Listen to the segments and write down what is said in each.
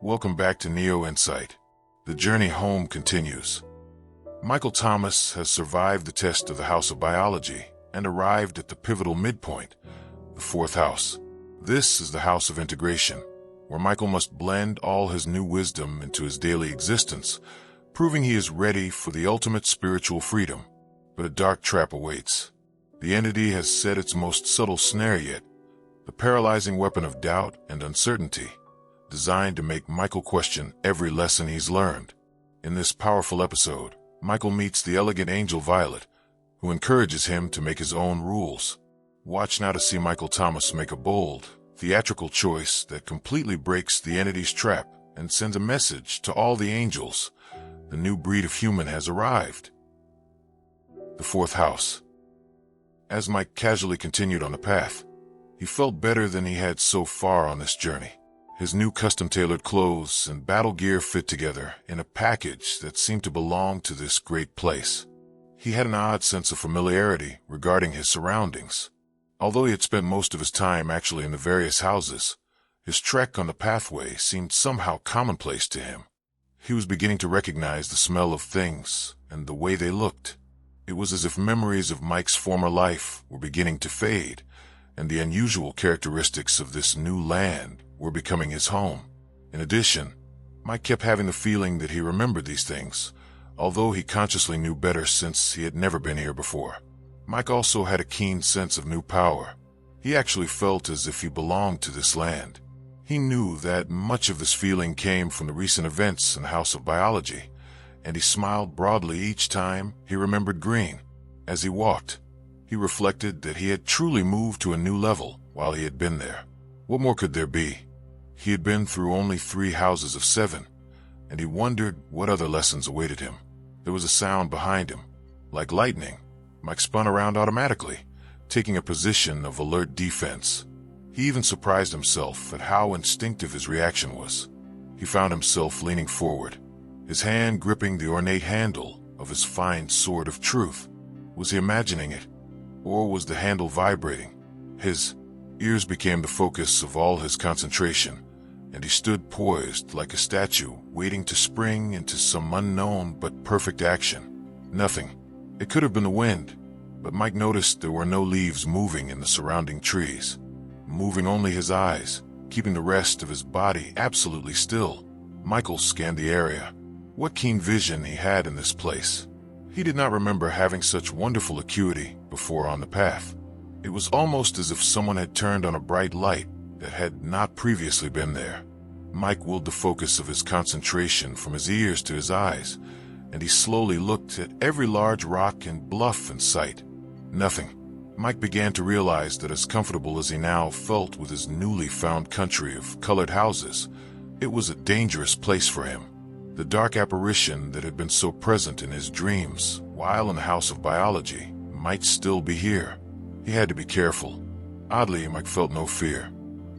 Welcome back to Neo Insight. The journey home continues. Michael Thomas has survived the test of the House of Biology and arrived at the pivotal midpoint, the fourth house. This is the house of integration, where Michael must blend all his new wisdom into his daily existence, proving he is ready for the ultimate spiritual freedom. But a dark trap awaits. The entity has set its most subtle snare yet, the paralyzing weapon of doubt and uncertainty, designed to make Michael question every lesson he's learned. In this powerful episode, Michael meets the elegant angel Violet, who encourages him to make his own rules. Watch now to see Michael Thomas make a bold, theatrical choice that completely breaks the entity's trap and sends a message to all the angels. The new breed of human has arrived. The fourth house. As Mike casually continued on the path, he felt better than he had so far on this journey. His new custom-tailored clothes and battle gear fit together in a package that seemed to belong to this great place. He had an odd sense of familiarity regarding his surroundings. Although he had spent most of his time actually in the various houses, his trek on the pathway seemed somehow commonplace to him. He was beginning to recognize the smell of things and the way they looked. It was as if memories of Mike's former life were beginning to fade, and the unusual characteristics of this new land were becoming his home. In addition, Mike kept having the feeling that he remembered these things, although he consciously knew better since he had never been here before. Mike also had a keen sense of new power. He actually felt as if he belonged to this land. He knew that much of this feeling came from the recent events in the House of Biology, and he smiled broadly each time he remembered Green. As he walked, he reflected that he had truly moved to a new level while he had been there. What more could there be? He had been through only 3 houses of 7, and he wondered what other lessons awaited him. There was a sound behind him. Like lightning, Mike spun around automatically, taking a position of alert defense. He even surprised himself at how instinctive his reaction was. He found himself leaning forward, his hand gripping the ornate handle of his fine sword of truth. Was he imagining it, or was the handle vibrating? His ears became the focus of all his concentration, and he stood poised like a statue, waiting to spring into some unknown but perfect action. Nothing. It could have been the wind, but Mike noticed there were no leaves moving in the surrounding trees, moving only his eyes, keeping the rest of his body absolutely still. Michael scanned the area. What keen vision he had in this place. He did not remember having such wonderful acuity before on the path. It was almost as if someone had turned on a bright light that had not previously been there. Mike willed the focus of his concentration from his ears to his eyes, and he slowly looked at every large rock and bluff in sight. Nothing. Mike began to realize that as comfortable as he now felt with his newly found country of colored houses, it was a dangerous place for him. The dark apparition that had been so present in his dreams while in the House of Biology might still be here. He had to be careful. Oddly, Mike felt no fear.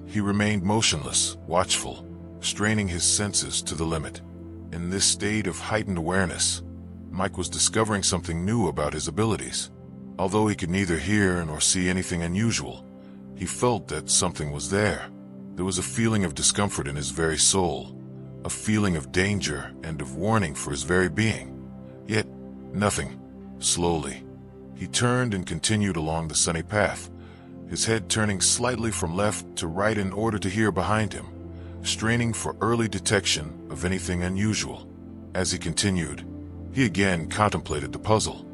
He remained motionless, watchful, straining his senses to the limit. In this state of heightened awareness, Mike was discovering something new about his abilities. Although he could neither hear nor see anything unusual, he felt that something was there. There was a feeling of discomfort in his very soul, a feeling of danger and of warning for his very being. Yet, nothing. Slowly, he turned and continued along the sunny path, his head turning slightly from left to right in order to hear behind him, straining for early detection of anything unusual. As he continued, he again contemplated the puzzle.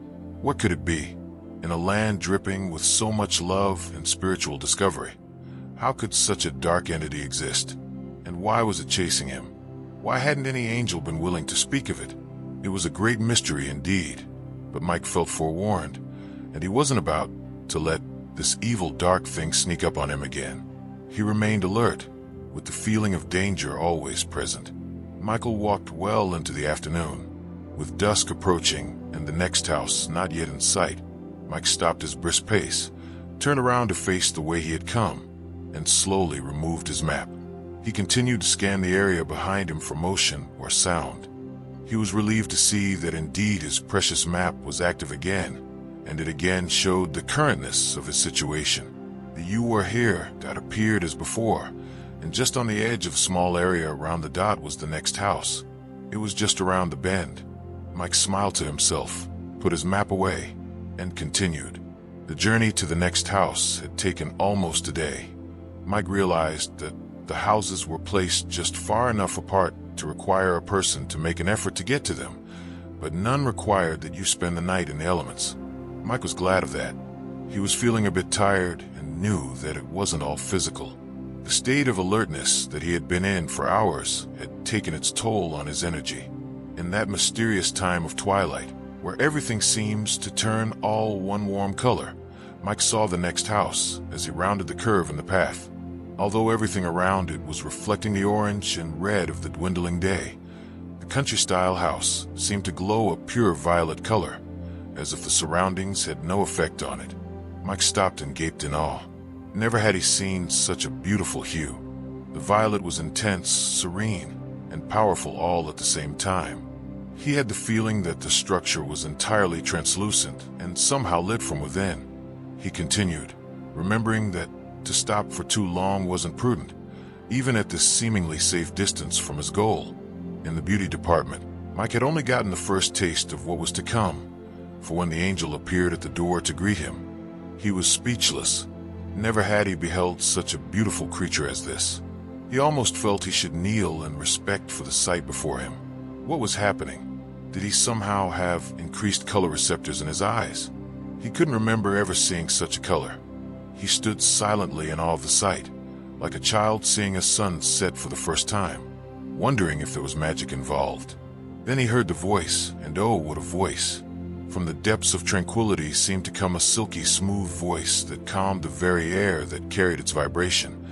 What could it be? In a land dripping with so much love and spiritual discovery, how could such a dark entity exist? And why was it chasing him? Why hadn't any angel been willing to speak of it? It was a great mystery indeed, but Mike felt forewarned, and he wasn't about to let this evil dark thing sneak up on him again. He remained alert, with the feeling of danger always present. Michael walked well into the afternoon. With dusk approaching and the next house not yet in sight, Mike stopped his brisk pace, turned around to face the way he had come, and slowly removed his map. He continued to scan the area behind him for motion or sound. He was relieved to see that indeed his precious map was active again, and it again showed the currentness of his situation. The "You are here" that appeared as before, and just on the edge of a small area around the dot was the next house. It was just around the bend. Mike smiled to himself, put his map away, and continued. The journey to the next house had taken almost a day. Mike realized that the houses were placed just far enough apart to require a person to make an effort to get to them, but none required that you spend the night in the elements. Mike was glad of that. He was feeling a bit tired and knew that it wasn't all physical. The state of alertness that he had been in for hours had taken its toll on his energy. In that mysterious time of twilight, where everything seems to turn all one warm color, Mike saw the next house as he rounded the curve in the path. Although everything around it was reflecting the orange and red of the dwindling day, the country-style house seemed to glow a pure violet color, as if the surroundings had no effect on it. Mike stopped and gaped in awe. Never had he seen such a beautiful hue. The violet was intense, serene, and powerful all at the same time. He had the feeling that the structure was entirely translucent and somehow lit from within. He continued, remembering that to stop for too long wasn't prudent, even at this seemingly safe distance from his goal. In the beauty department, Mike had only gotten the first taste of what was to come, for when the angel appeared at the door to greet him, he was speechless. Never had he beheld such a beautiful creature as this. He almost felt he should kneel in respect for the sight before him. What was happening? Did he somehow have increased color receptors in his eyes? He couldn't remember ever seeing such a color. He stood silently in awe of the sight, like a child seeing a sun set for the first time, wondering if there was magic involved. Then he heard the voice, and oh, what a voice! From the depths of tranquility seemed to come a silky, smooth voice that calmed the very air that carried its vibration,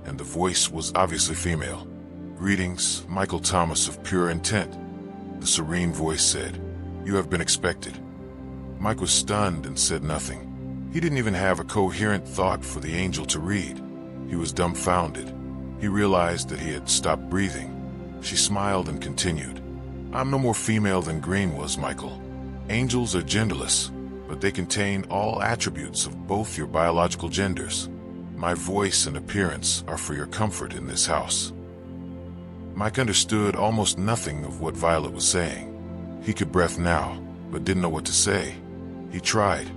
and the voice was obviously female. "Greetings, Michael Thomas of pure intent," the serene voice said. "You have been expected." Mike was stunned and said nothing. He didn't even have a coherent thought for the angel to read. He was dumbfounded. He realized that he had stopped breathing. She smiled and continued. "I'm no more female than Green was, Michael. Angels are genderless, but they contain all attributes of both your biological genders. My voice and appearance are for your comfort in this house." Mike understood almost nothing of what Violet was saying. He could breath now, but didn't know what to say. He tried,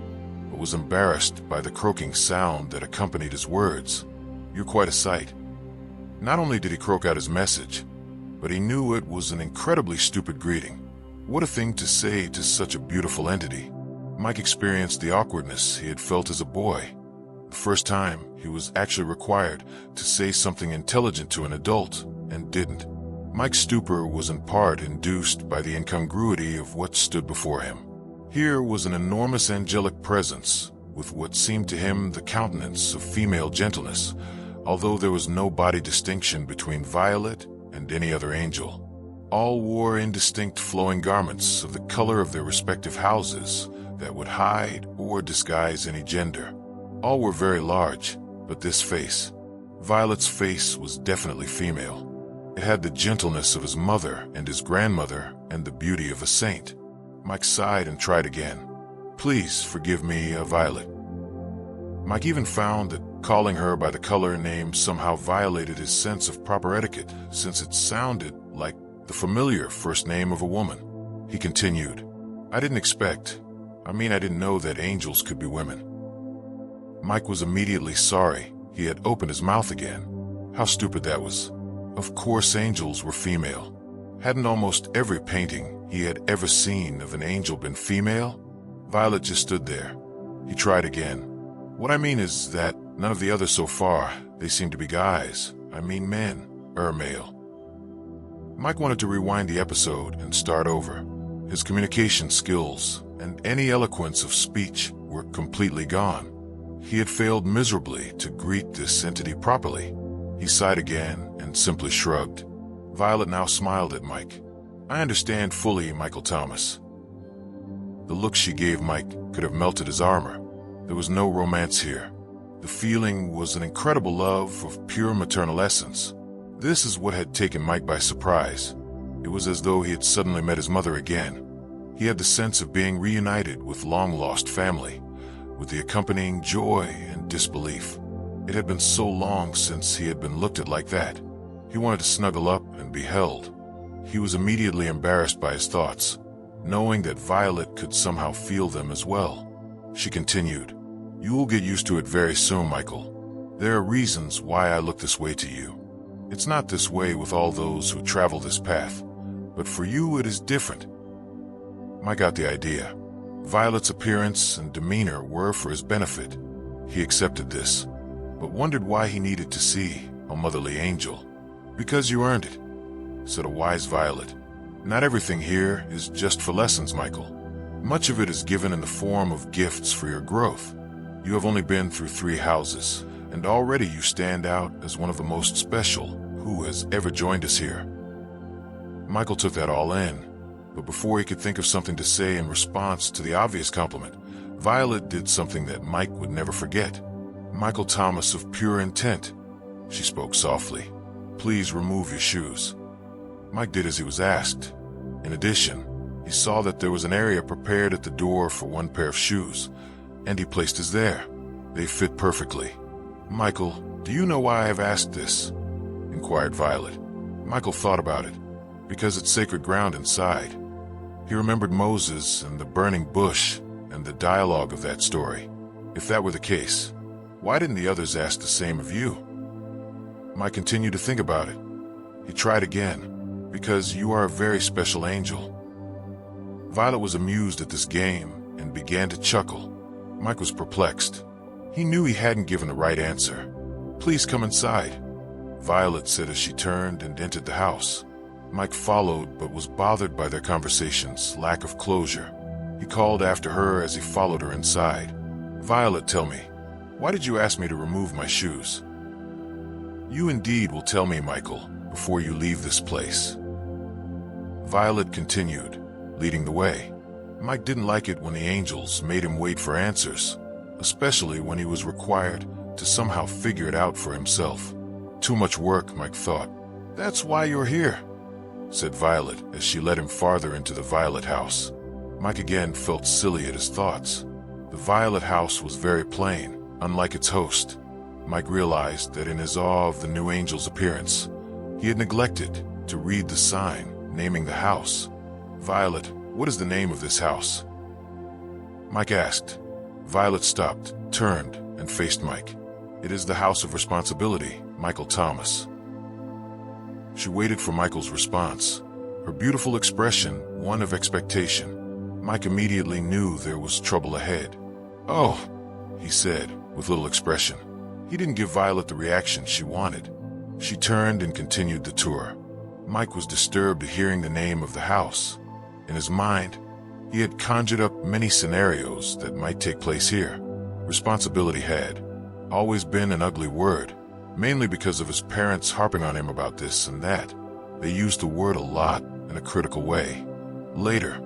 but was embarrassed by the croaking sound that accompanied his words. "You're quite a sight." Not only did he croak out his message, but he knew it was an incredibly stupid greeting. What a thing to say to such a beautiful entity. Mike experienced the awkwardness he had felt as a boy. The first time he was actually required to say something intelligent to an adult, and didn't. Mike's stupor was in part induced by the incongruity of what stood before him. Here was an enormous angelic presence, with what seemed to him the countenance of female gentleness, although there was no body distinction between Violet and any other angel. All wore indistinct flowing garments of the color of their respective houses that would hide or disguise any gender. All were very large, but this face, Violet's face, was definitely female. It had the gentleness of his mother and his grandmother and the beauty of a saint. Mike sighed and tried again. "Please forgive me, Violet." Mike even found that calling her by the color name somehow violated his sense of proper etiquette, since it sounded like the familiar first name of a woman. He continued, I didn't know that angels could be women." Mike was immediately sorry he had opened his mouth again. How stupid that was. Of course angels were female. Hadn't almost every painting he had ever seen of an angel been female? Violet just stood there. He tried again. "What I mean is that none of the others so far, they seem to be guys. I mean men, male." Mike wanted to rewind the episode and start over. His communication skills and any eloquence of speech were completely gone. He had failed miserably to greet this entity properly. He sighed again and simply shrugged. Violet now smiled at Mike. "I understand fully, Michael Thomas." The look she gave Mike could have melted his armor. There was no romance here. The feeling was an incredible love of pure maternal essence. This is what had taken Mike by surprise. It was as though he had suddenly met his mother again. He had the sense of being reunited with long-lost family, with the accompanying joy and disbelief. It had been so long since he had been looked at like that. He wanted to snuggle up and be held. He was immediately embarrassed by his thoughts, knowing that Violet could somehow feel them as well. She continued, "You will get used to it very soon, Michael. There are reasons why I look this way to you. It's not this way with all those who travel this path, but for you it is different." Mike got the idea. Violet's appearance and demeanor were for his benefit. He accepted this, but wondered why he needed to see a motherly angel. "Because you earned it," said a wise Violet. "Not everything here is just for lessons, Michael. Much of it is given in the form of gifts for your growth. You have only been through 3 houses, and already you stand out as one of the most special who has ever joined us here." Michael took that all in, but before he could think of something to say in response to the obvious compliment, Violet did something that Mike would never forget. "Michael Thomas of pure intent," she spoke softly. "Please remove your shoes." Mike did as he was asked. In addition, he saw that there was an area prepared at the door for 1 pair of shoes, and he placed his there. They fit perfectly. "Michael, do you know why I have asked this?" inquired Violet. Michael thought about it. Because it's sacred ground inside. He remembered Moses and the burning bush and the dialogue of that story. If that were the case, why didn't the others ask the same of you? Mike continued to think about it. He tried again. "Because you are a very special angel." Violet was amused at this game and began to chuckle. Mike was perplexed. He knew he hadn't given the right answer. "Please come inside," Violet said as she turned and entered the house. Mike followed, but was bothered by their conversation's lack of closure. He called after her as he followed her inside. "Violet, tell me, why did you ask me to remove my shoes?" "You indeed will tell me, Michael, before you leave this place." Violet continued, leading the way. Mike didn't like it when the angels made him wait for answers, especially when he was required to somehow figure it out for himself. Too much work, Mike thought. "That's why you're here," said Violet as she led him farther into the Violet house. Mike again felt silly at his thoughts. The Violet house was very plain, unlike its host. Mike realized that in his awe of the new angel's appearance, he had neglected to read the sign naming the house. "Violet, what is the name of this house?" Mike asked. Violet stopped, turned, and faced Mike. "It is the House of Responsibility, Michael Thomas." She waited for Michael's response, her beautiful expression one of expectation. Mike immediately knew there was trouble ahead. "Oh," he said, with little expression. He didn't give Violet the reaction she wanted. She turned and continued the tour. Mike was disturbed at hearing the name of the house. In his mind, he had conjured up many scenarios that might take place here. Responsibility had always been an ugly word, mainly because of his parents harping on him about this and that. They used the word a lot in a critical way. Later,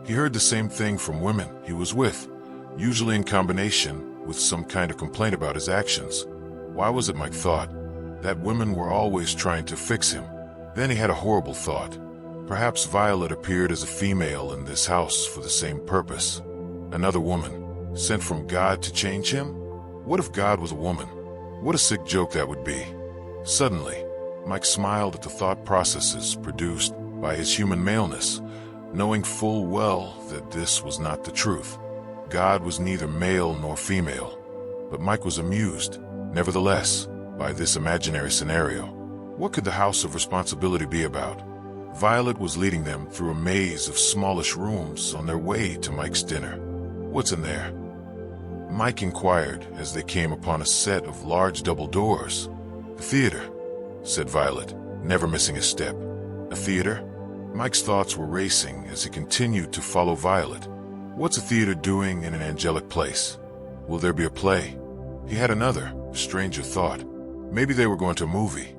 he heard the same thing from women he was with, usually in combination with some kind of complaint about his actions. Why was it, Mike thought, that women were always trying to fix him? Then he had a horrible thought. Perhaps Violet appeared as a female in this house for the same purpose. Another woman, sent from God to change him? What if God was a woman? What a sick joke that would be. Suddenly, Mike smiled at the thought processes produced by his human maleness, knowing full well that this was not the truth. God was neither male nor female. But Mike was amused, nevertheless, by this imaginary scenario. What could the House of Responsibility be about? Violet was leading them through a maze of smallish rooms on their way to Mike's dinner. "What's in there?" Mike inquired as they came upon a set of large double doors. "The theater," said Violet, never missing a step. "A theater?" Mike's thoughts were racing as he continued to follow Violet. What's a theater doing in an angelic place? Will there be a play? He had another, stranger thought. Maybe they were going to a movie.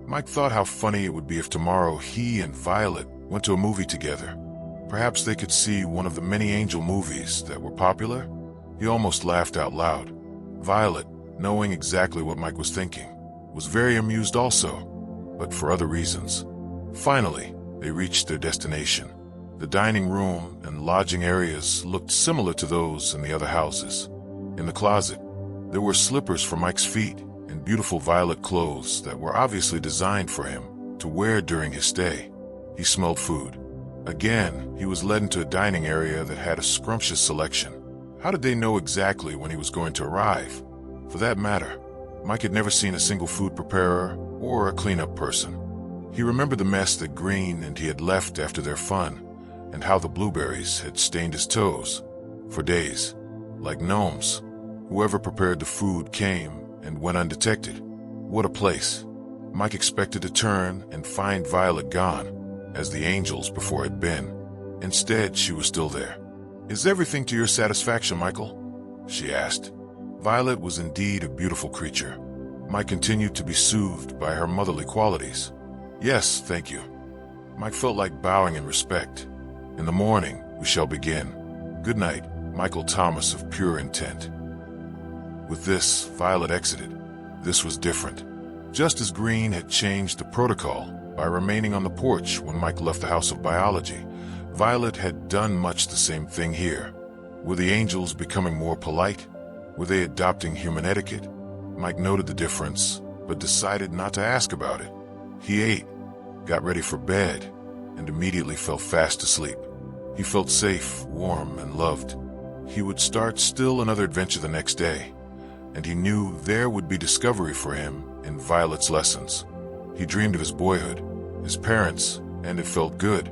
Mike thought how funny it would be if tomorrow he and Violet went to a movie together. Perhaps they could see one of the many angel movies that were popular. He almost laughed out loud. Violet, knowing exactly what Mike was thinking, was very amused also, but for other reasons. Finally, they reached their destination. The dining room and lodging areas looked similar to those in the other houses. In the closet, there were slippers for Mike's feet and beautiful violet clothes that were obviously designed for him to wear during his stay. He smelled food. Again, he was led into a dining area that had a scrumptious selection. How did they know exactly when he was going to arrive? For that matter, Mike had never seen a single food preparer or a cleanup person. He remembered the mess that Green and he had left after their fun, and how the blueberries had stained his toes. For days, like gnomes, whoever prepared the food came and went undetected. What a place. Mike expected to turn and find Violet gone, as the angels before had been. Instead, she was still there. "Is everything to your satisfaction, Michael?" she asked. Violet was indeed a beautiful creature. Mike continued to be soothed by her motherly qualities. "Yes, thank you." Mike felt like bowing in respect. "In the morning, we shall begin. Good night, Michael Thomas of pure intent." With this, Violet exited. This was different. Just as Green had changed the protocol by remaining on the porch when Mike left the House of Biology, Violet had done much the same thing here. Were the angels becoming more polite? Were they adopting human etiquette? Mike noted the difference, but decided not to ask about it. He ate, got ready for bed, and immediately fell fast asleep. He felt safe, warm, and loved. He would start still another adventure the next day, and he knew there would be discovery for him in Violet's lessons. He dreamed of his boyhood, his parents, and it felt good.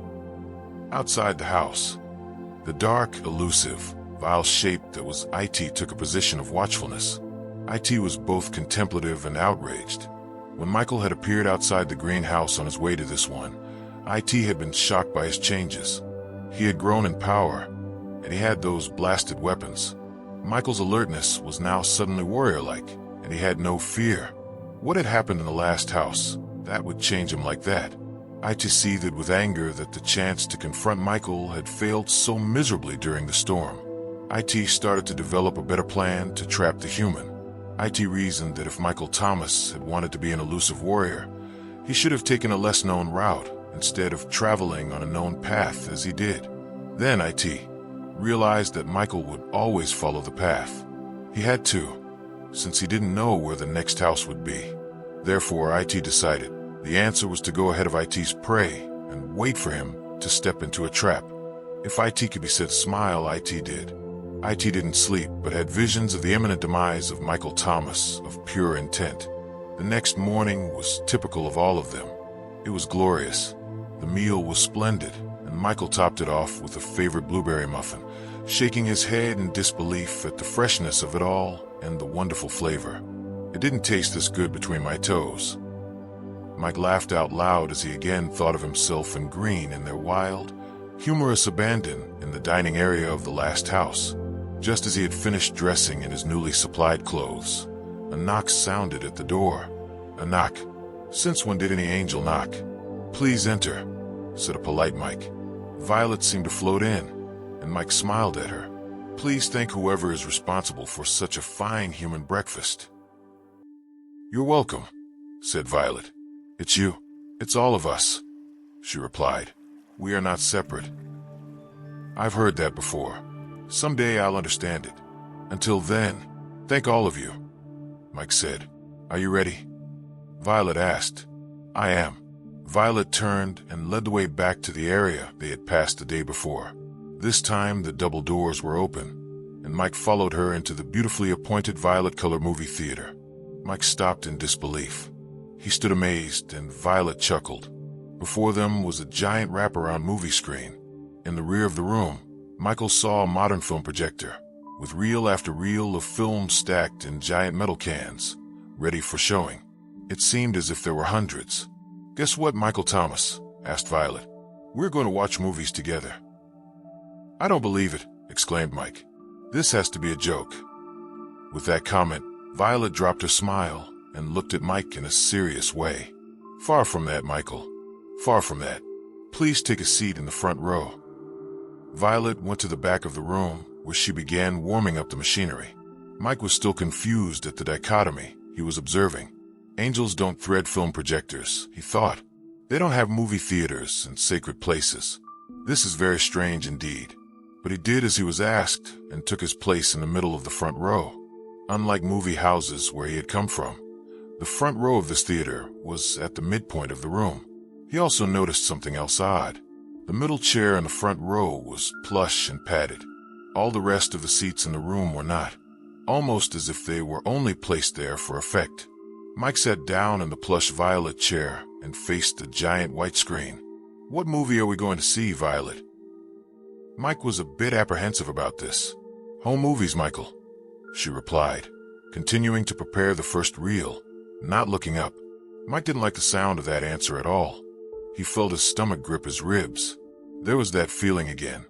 Outside the house, the dark, elusive, vile shape that was IT took a position of watchfulness. IT was both contemplative and outraged. When Michael had appeared outside the greenhouse on his way to this one, IT had been shocked by his changes. He had grown in power, and he had those blasted weapons. Michael's alertness was now suddenly warrior-like, and he had no fear. What had happened in the last house that would change him like that? IT seethed with anger that the chance to confront Michael had failed so miserably during the storm. IT started to develop a better plan to trap the human. IT reasoned that if Michael Thomas had wanted to be an elusive warrior, he should have taken a less-known route instead of traveling on a known path as he did. Then IT realized that Michael would always follow the path. He had to, since he didn't know where the next house would be. Therefore, IT decided the answer was to go ahead of IT's prey and wait for him to step into a trap. If IT could be said to smile, IT did. IT didn't sleep, but had visions of the imminent demise of Michael Thomas of pure intent. The next morning was typical of all of them. It was glorious. The meal was splendid, and Michael topped it off with a favorite blueberry muffin, shaking his head in disbelief at the freshness of it all and the wonderful flavor. "It didn't taste this good between my toes." Mike laughed out loud as he again thought of himself and Green in their wild, humorous abandon in the dining area of the last house. Just as he had finished dressing in his newly supplied clothes, a knock sounded at the door. A knock. Since when did any angel knock? "Please enter," said a polite Mike. Violet seemed to float in, and Mike smiled at her. "Please thank whoever is responsible for such a fine human breakfast." "You're welcome," said Violet. "It's you. It's all of us," she replied. "We are not separate." "I've heard that before. Someday I'll understand it. Until then, thank all of you," Mike said. "Are you ready?" Violet asked. "I am." Violet turned and led the way back to the area they had passed the day before. This time the double doors were open, and Mike followed her into the beautifully appointed violet-color movie theater. Mike stopped in disbelief. He stood amazed, and Violet chuckled. Before them was a giant wraparound movie screen. In the rear of the room, Michael saw a modern film projector, with reel after reel of film stacked in giant metal cans, ready for showing. It seemed as if there were hundreds. "Guess what, Michael Thomas?" asked Violet. "We're going to watch movies together." "I don't believe it," exclaimed Mike. "This has to be a joke." With that comment, Violet dropped her smile and looked at Mike in a serious way. "Far from that, Michael. Far from that. Please take a seat in the front row." Violet went to the back of the room, where she began warming up the machinery. Mike was still confused at the dichotomy he was observing. Angels don't thread film projectors, he thought. They don't have movie theaters and sacred places. This is very strange indeed. But he did as he was asked and took his place in the middle of the front row. Unlike movie houses where he had come from, The front row of this theater was at the midpoint of the room. He also noticed something else odd. The middle chair in the front row was plush and padded. All the rest of the seats in the room were not, almost as if they were only placed there for effect. Mike sat down in the plush violet chair and faced the giant white screen. "What movie are we going to see, Violet?" Mike was a bit apprehensive about this. "Home movies, Michael," she replied, continuing to prepare the first reel, not looking up. Mike didn't like the sound of that answer at all. He felt his stomach grip his ribs. There was that feeling again.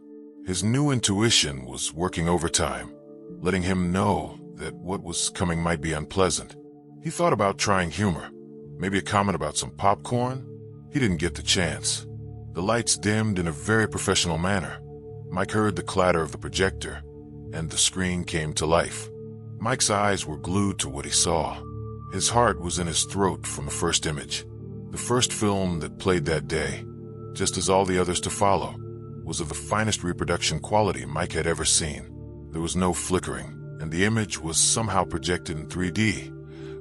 His new intuition was working overtime, letting him know that what was coming might be unpleasant. He thought about trying humor, maybe a comment about some popcorn. He didn't get the chance. The lights dimmed in a very professional manner. Mike heard the clatter of the projector, and the screen came to life. Mike's eyes were glued to what he saw. His heart was in his throat from the first image. The first film that played that day, just as all the others to follow, was of the finest reproduction quality Mike had ever seen. There was no flickering, and the image was somehow projected in 3D,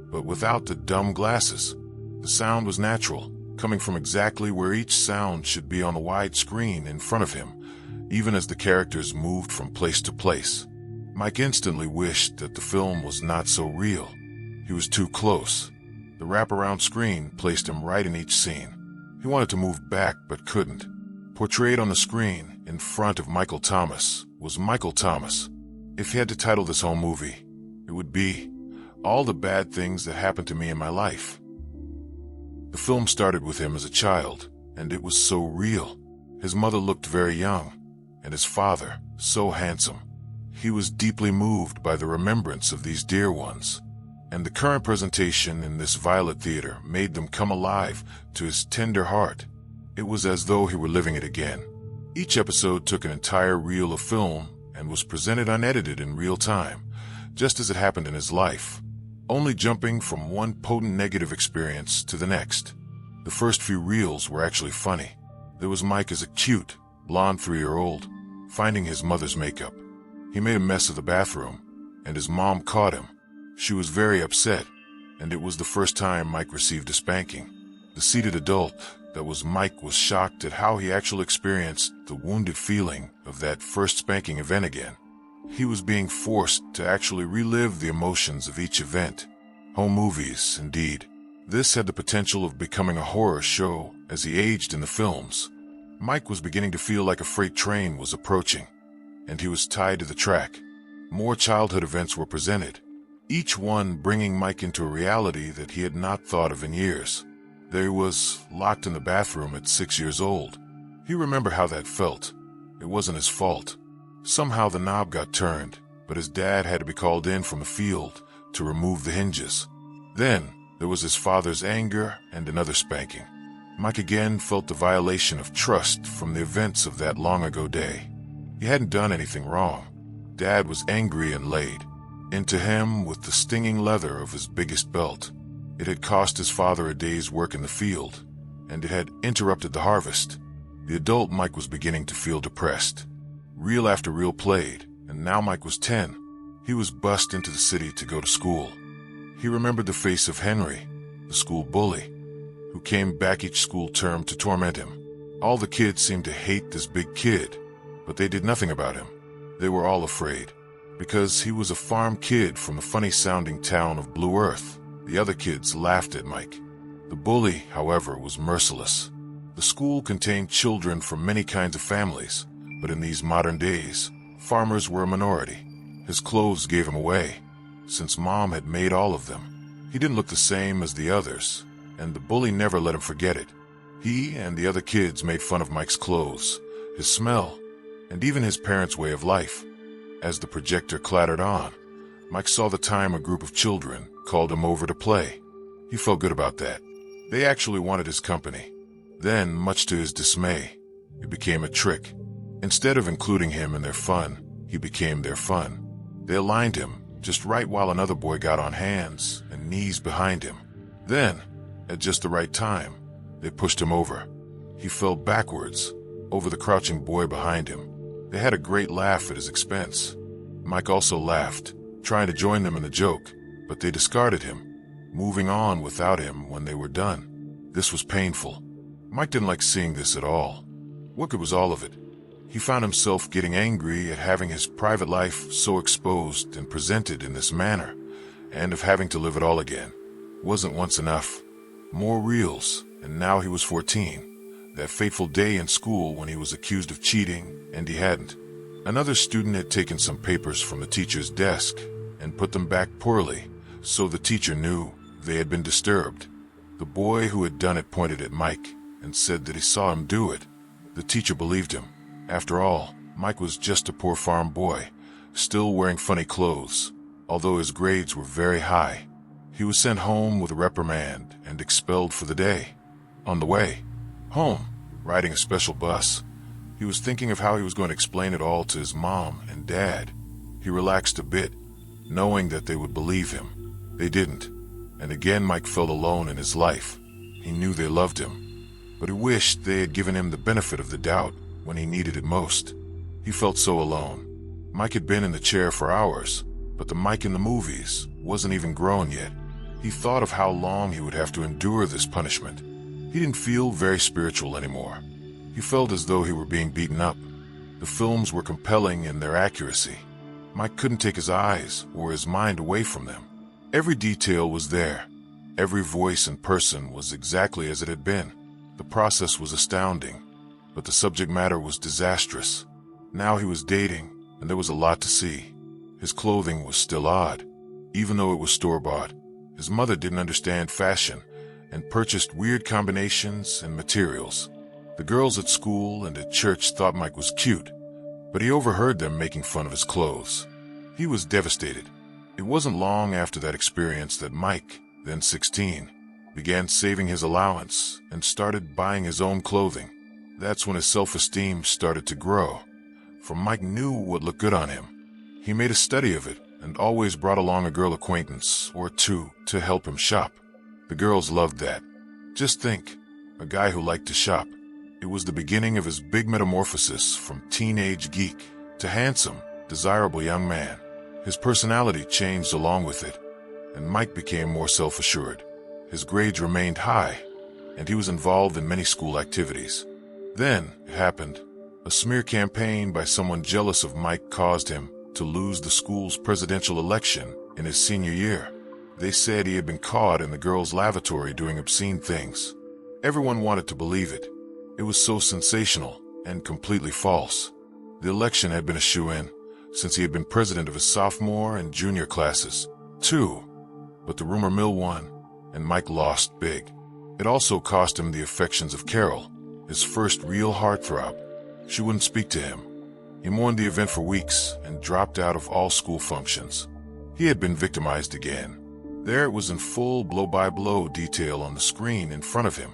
but without the dumb glasses. The sound was natural, coming from exactly where each sound should be on the wide screen in front of him, even as the characters moved from place to place. Mike instantly wished that the film was not so real. He was too close. The wraparound screen placed him right in each scene. He wanted to move back but couldn't. Portrayed on the screen in front of Michael Thomas was Michael Thomas. If he had to title this whole movie, it would be All the Bad Things That Happened to Me in My Life. The film started with him as a child, and it was so real. His mother looked very young, and his father so handsome. He was deeply moved by the remembrance of these dear ones, and the current presentation in this Violet Theater made them come alive to his tender heart. It was as though he were living it again. Each episode took an entire reel of film and was presented unedited in real time, just as it happened in his life, only jumping from one potent negative experience to the next. The first few reels were actually funny. There was Mike as a cute, blonde 3-year-old, finding his mother's makeup. He made a mess of the bathroom, and his mom caught him. She was very upset, and it was the first time Mike received a spanking. The seated adult that was Mike was shocked at how he actually experienced the wounded feeling of that first spanking event again. He was being forced to actually relive the emotions of each event. Home movies, indeed. This had the potential of becoming a horror show as he aged in the films. Mike was beginning to feel like a freight train was approaching, and he was tied to the track. More childhood events were presented, each one bringing Mike into a reality that he had not thought of in years. There he was, locked in the bathroom at 6 years old. He remembered how that felt. It wasn't his fault. Somehow the knob got turned, but his dad had to be called in from the field to remove the hinges. Then there was his father's anger and another spanking. Mike again felt the violation of trust from the events of that long-ago day. He hadn't done anything wrong. Dad was angry and laid into him with the stinging leather of his biggest belt. It had cost his father a day's work in the field, and it had interrupted the harvest. The adult Mike was beginning to feel depressed. Reel after reel played, and now Mike was 10. He was bussed into the city to go to school. He remembered the face of Henry, the school bully, who came back each school term to torment him. All the kids seemed to hate this big kid, but they did nothing about him. They were all afraid, because he was a farm kid from the funny-sounding town of Blue Earth. The other kids laughed at Mike. The bully, however, was merciless. The school contained children from many kinds of families, but in these modern days, farmers were a minority. His clothes gave him away, since Mom had made all of them. He didn't look the same as the others, and the bully never let him forget it. He and the other kids made fun of Mike's clothes, his smell, and even his parents' way of life. As the projector clattered on, Mike saw the time a group of children called him over to play. He felt good about that. They actually wanted his company. Then, much to his dismay, it became a trick. Instead of including him in their fun, he became their fun. They aligned him just right while another boy got on hands and knees behind him. Then, at just the right time, they pushed him over. He fell backwards over the crouching boy behind him. They had a great laugh at his expense. Mike also laughed, trying to join them in the joke, but they discarded him. moving on without him when they were done. This was painful. Mike didn't like seeing this at all. What good was all of it? He found himself getting angry at having his private life so exposed and presented in this manner, and of having to live it all again. Wasn't once enough. More reels, and now he was 14. That fateful day in school when he was accused of cheating, and he hadn't. Another student had taken some papers from the teacher's desk and put them back poorly, so the teacher knew they had been disturbed. The boy who had done it pointed at Mike and said that he saw him do it. The teacher believed him. After all, Mike was just a poor farm boy, still wearing funny clothes, although his grades were very high. He was sent home with a reprimand and expelled for the day. On the way home, riding a special bus, he was thinking of how he was going to explain it all to his mom and dad. He relaxed a bit, knowing that they would believe him. They didn't, and again Mike felt alone in his life. He knew they loved him, but he wished they had given him the benefit of the doubt when he needed it most. He felt so alone. Mike had been in the chair for hours, but the Mike in the movies wasn't even grown yet. He thought of how long he would have to endure this punishment. He didn't feel very spiritual anymore. He felt as though he were being beaten up. The films were compelling in their accuracy. Mike couldn't take his eyes or his mind away from them. Every detail was there. Every voice and person was exactly as it had been. The process was astounding, but the subject matter was disastrous. Now he was dating, and there was a lot to see. His clothing was still odd, even though it was store-bought. His mother didn't understand fashion and purchased weird combinations and materials. The girls at school and at church thought Mike was cute, but he overheard them making fun of his clothes. He was devastated. It wasn't long after that experience that Mike, then 16, began saving his allowance and started buying his own clothing. That's when his self-esteem started to grow, for Mike knew what looked good on him. He made a study of it and always brought along a girl acquaintance or two to help him shop. The girls loved that. Just think, a guy who liked to shop. It was the beginning of his big metamorphosis from teenage geek to handsome, desirable young man. His personality changed along with it, and Mike became more self-assured. His grades remained high, and he was involved in many school activities. Then, it happened. A smear campaign by someone jealous of Mike caused him to lose the school's presidential election in his senior year. They said he had been caught in the girls' lavatory doing obscene things. Everyone wanted to believe it. It was so sensational and completely false. The election had been a shoo-in, since he had been president of his sophomore and junior classes, too. But the rumor mill won, and Mike lost big. It also cost him the affections of Carroll, his first real heartthrob. She wouldn't speak to him. He mourned the event for weeks and dropped out of all school functions. He had been victimized again. There it was in full blow-by-blow detail on the screen in front of him.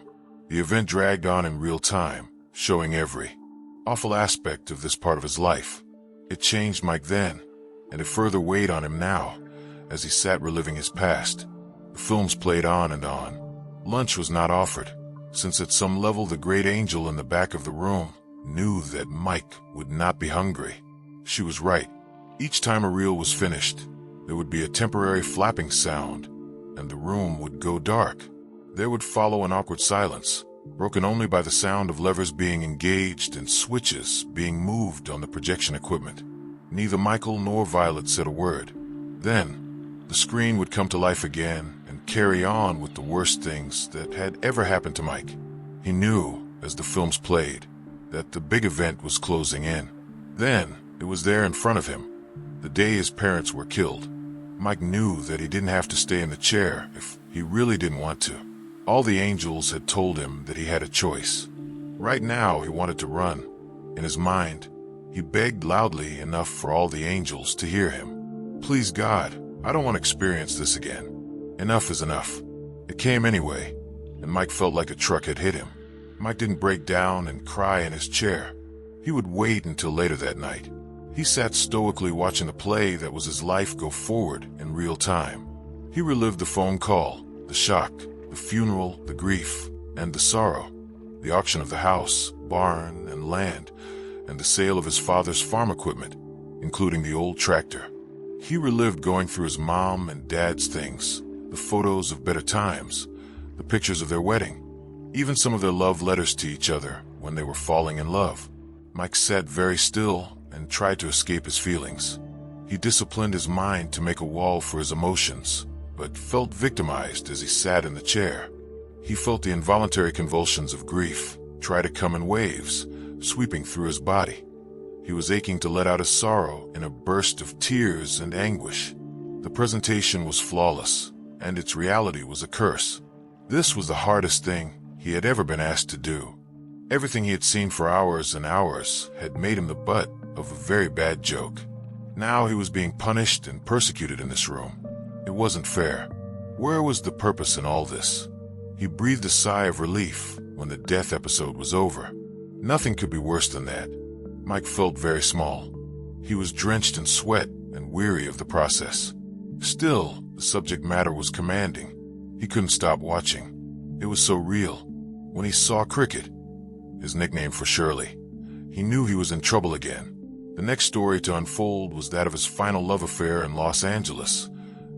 The event dragged on in real time, showing every awful aspect of this part of his life. It changed Mike then, and it further weighed on him now, as he sat reliving his past. The films played on and on. Lunch was not offered, since at some level the great angel in the back of the room knew that Mike would not be hungry. She was right. Each time a reel was finished, there would be a temporary flapping sound, and the room would go dark. There would follow an awkward silence, broken only by the sound of levers being engaged and switches being moved on the projection equipment. Neither Michael nor Violet said a word. Then, the screen would come to life again and carry on with the worst things that had ever happened to Mike. He knew, as the films played, that the big event was closing in. Then, it was there in front of him, the day his parents were killed. Mike knew that he didn't have to stay in the chair if he really didn't want to. All the angels had told him that he had a choice. Right now, he wanted to run. In his mind, he begged loudly enough for all the angels to hear him. Please God, I don't want to experience this again. Enough is enough. It came anyway, and Mike felt like a truck had hit him. Mike didn't break down and cry in his chair. He would wait until later that night. He sat stoically watching the play that was his life go forward in real time. He relived the phone call, the shock, the funeral, the grief, and the sorrow, the auction of the house, barn, and land, and the sale of his father's farm equipment, including the old tractor. He relived going through his mom and dad's things, the The photos of better times, the pictures of their wedding, even some of their love letters to each other when they were falling in love. Mike sat very still and tried to escape his feelings. He disciplined his mind to make a wall for his emotions, but felt victimized as he sat in the chair. He felt the involuntary convulsions of grief try to come in waves, sweeping through his body. He was aching to let out his sorrow in a burst of tears and anguish. The presentation was flawless, and its reality was a curse. This was the hardest thing he had ever been asked to do. Everything he had seen for hours and hours had made him the butt of a very bad joke. Now he was being punished and persecuted in this room. It wasn't fair. Where was the purpose in all this? He breathed a sigh of relief when the death episode was over. Nothing could be worse than that. Mike felt very small. He was drenched in sweat and weary of the process. Still, the subject matter was commanding. He couldn't stop watching. It was so real. When he saw Cricket, his nickname for Shirley, he knew he was in trouble again. The next story to unfold was that of his final love affair in Los Angeles,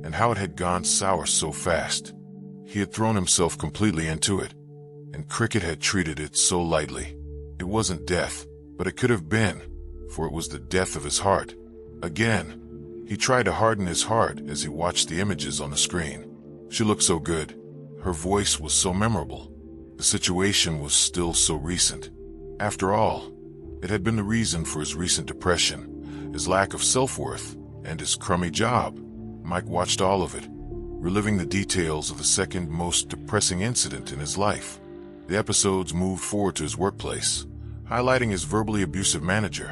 and how it had gone sour so fast. He had thrown himself completely into it, and Cricket had treated it so lightly. It wasn't death, but it could have been, for it was the death of his heart. Again, he tried to harden his heart as he watched the images on the screen. She looked so good. Her voice was so memorable. The situation was still so recent. After all, it had been the reason for his recent depression, his lack of self-worth, and his crummy job. Mike watched all of it, reliving the details of the second most depressing incident in his life. The episodes moved forward to his workplace, highlighting his verbally abusive manager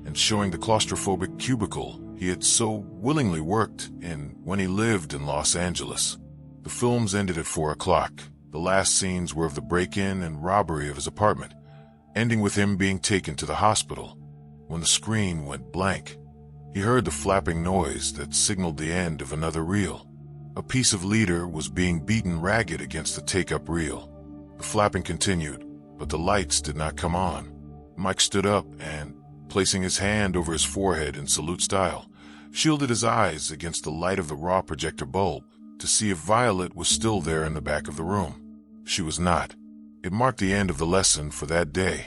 and showing the claustrophobic cubicle he had so willingly worked in when he lived in Los Angeles. The films ended at 4 o'clock. The last scenes were of the break-in and robbery of his apartment, ending with him being taken to the hospital. When the screen went blank, he heard the flapping noise that signaled the end of another reel. A piece of leader was being beaten ragged against the take-up reel. The flapping continued, but the lights did not come on. Mike stood up and, placing his hand over his forehead in salute style, shielded his eyes against the light of the raw projector bulb to see if Violet was still there in the back of the room. She was not. It marked the end of the lesson for that day,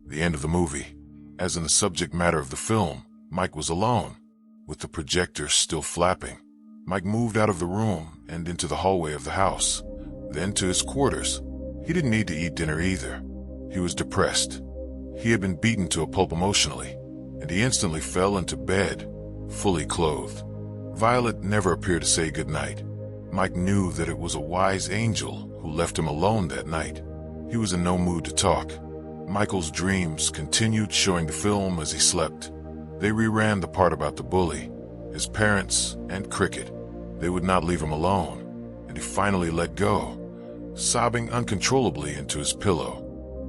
the end of the movie. As in the subject matter of the film, Mike was alone, with the projector still flapping. Mike moved out of the room and into the hallway of the house, then to his quarters. He didn't need to eat dinner either. He was depressed. He had been beaten to a pulp emotionally, and he instantly fell into bed, fully clothed. Violet never appeared to say goodnight. Mike knew that it was a wise angel who left him alone that night. He was in no mood to talk. Michael's dreams continued showing the film as he slept. They reran the part about the bully, his parents, and Cricket. They would not leave him alone, and he finally let go, sobbing uncontrollably into his pillow.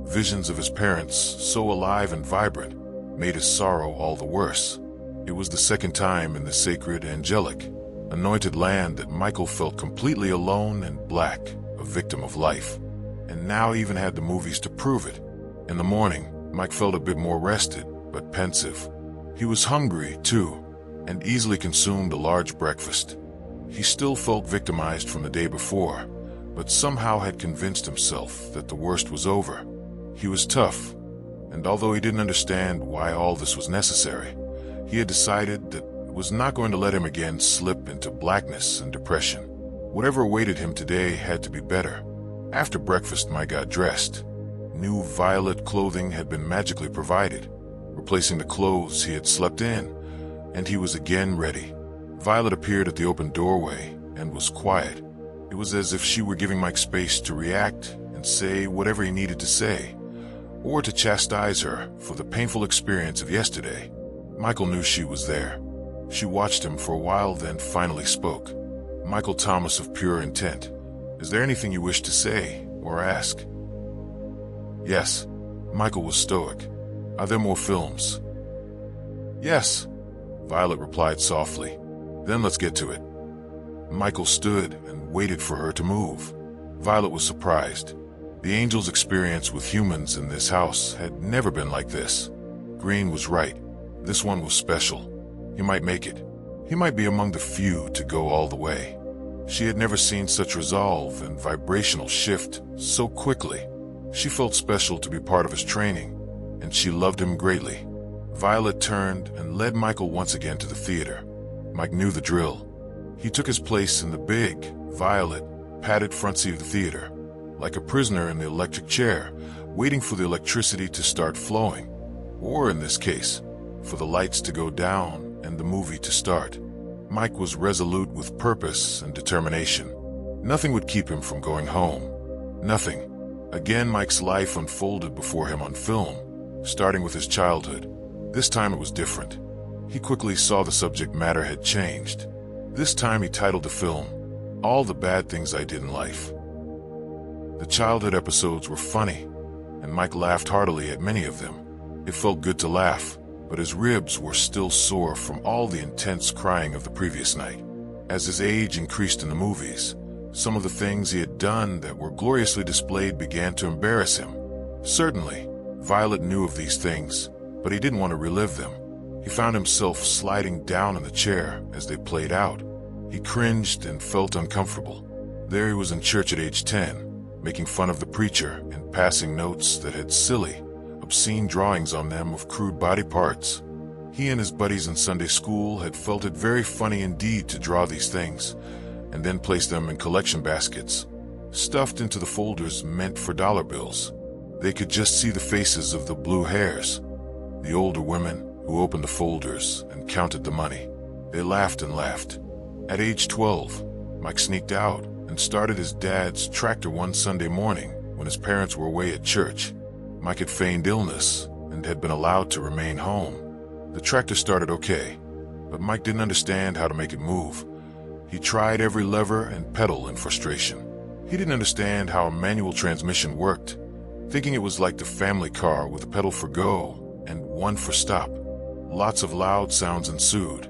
Visions of his parents, so alive and vibrant, made his sorrow all the worse. It was the second time in the sacred, angelic, anointed land that Michael felt completely alone and black, a victim of life. And now even had the movies to prove it. In the morning, Mike felt a bit more rested, but pensive. He was hungry, too, and easily consumed a large breakfast. He still felt victimized from the day before, but somehow had convinced himself that the worst was over. He was tough, and although he didn't understand why all this was necessary, he had decided that it was not going to let him again slip into blackness and depression. Whatever awaited him today had to be better. After breakfast, Mike got dressed. New violet clothing had been magically provided, replacing the clothes he had slept in, and he was again ready. Violet appeared at the open doorway and was quiet. It was as if she were giving Mike space to react and say whatever he needed to say, or to chastise her for the painful experience of yesterday. Michael knew she was there. She watched him for a while, then finally spoke. "Michael Thomas of pure intent. Is there anything you wish to say or ask?" "Yes." Michael was stoic. "Are there more films?" "Yes," Violet replied softly. "Then let's get to it." Michael stood and waited for her to move. Violet was surprised. The angel's experience with humans in this house had never been like this. Green was right. This one was special. He might make it. He might be among the few to go all the way. She had never seen such resolve and vibrational shift so quickly. She felt special to be part of his training, and she loved him greatly. Violet turned and led Michael once again to the theater. Mike knew the drill. He took his place in the big, violet, padded front seat of the theater, like a prisoner in the electric chair, waiting for the electricity to start flowing, or in this case, for the lights to go down and the movie to start. Mike was resolute with purpose and determination. Nothing would keep him from going home. Nothing. Again, Mike's life unfolded before him on film, starting with his childhood. This time it was different. He quickly saw the subject matter had changed. This time he titled the film, "All the Bad Things I Did in Life." The childhood episodes were funny, and Mike laughed heartily at many of them. It felt good to laugh, but his ribs were still sore from all the intense crying of the previous night. As his age increased in the movies, some of the things he had done that were gloriously displayed began to embarrass him. Certainly, Violet knew of these things, but he didn't want to relive them. He found himself sliding down in the chair as they played out. He cringed and felt uncomfortable. There he was in church at age 10, making fun of the preacher and passing notes that had silly, obscene drawings on them of crude body parts. He and his buddies in Sunday school had felt it very funny indeed to draw these things, and then place them in collection baskets, stuffed into the folders meant for dollar bills. They could just see the faces of the blue hairs, the older women who opened the folders and counted the money. They laughed and laughed. At age 12, Mike sneaked out and started his dad's tractor one Sunday morning when his parents were away at church. Mike had feigned illness and had been allowed to remain home. The tractor started okay, but Mike didn't understand how to make it move. He tried every lever and pedal in frustration. He didn't understand how a manual transmission worked, thinking it was like the family car with a pedal for go and one for stop. Lots of loud sounds ensued,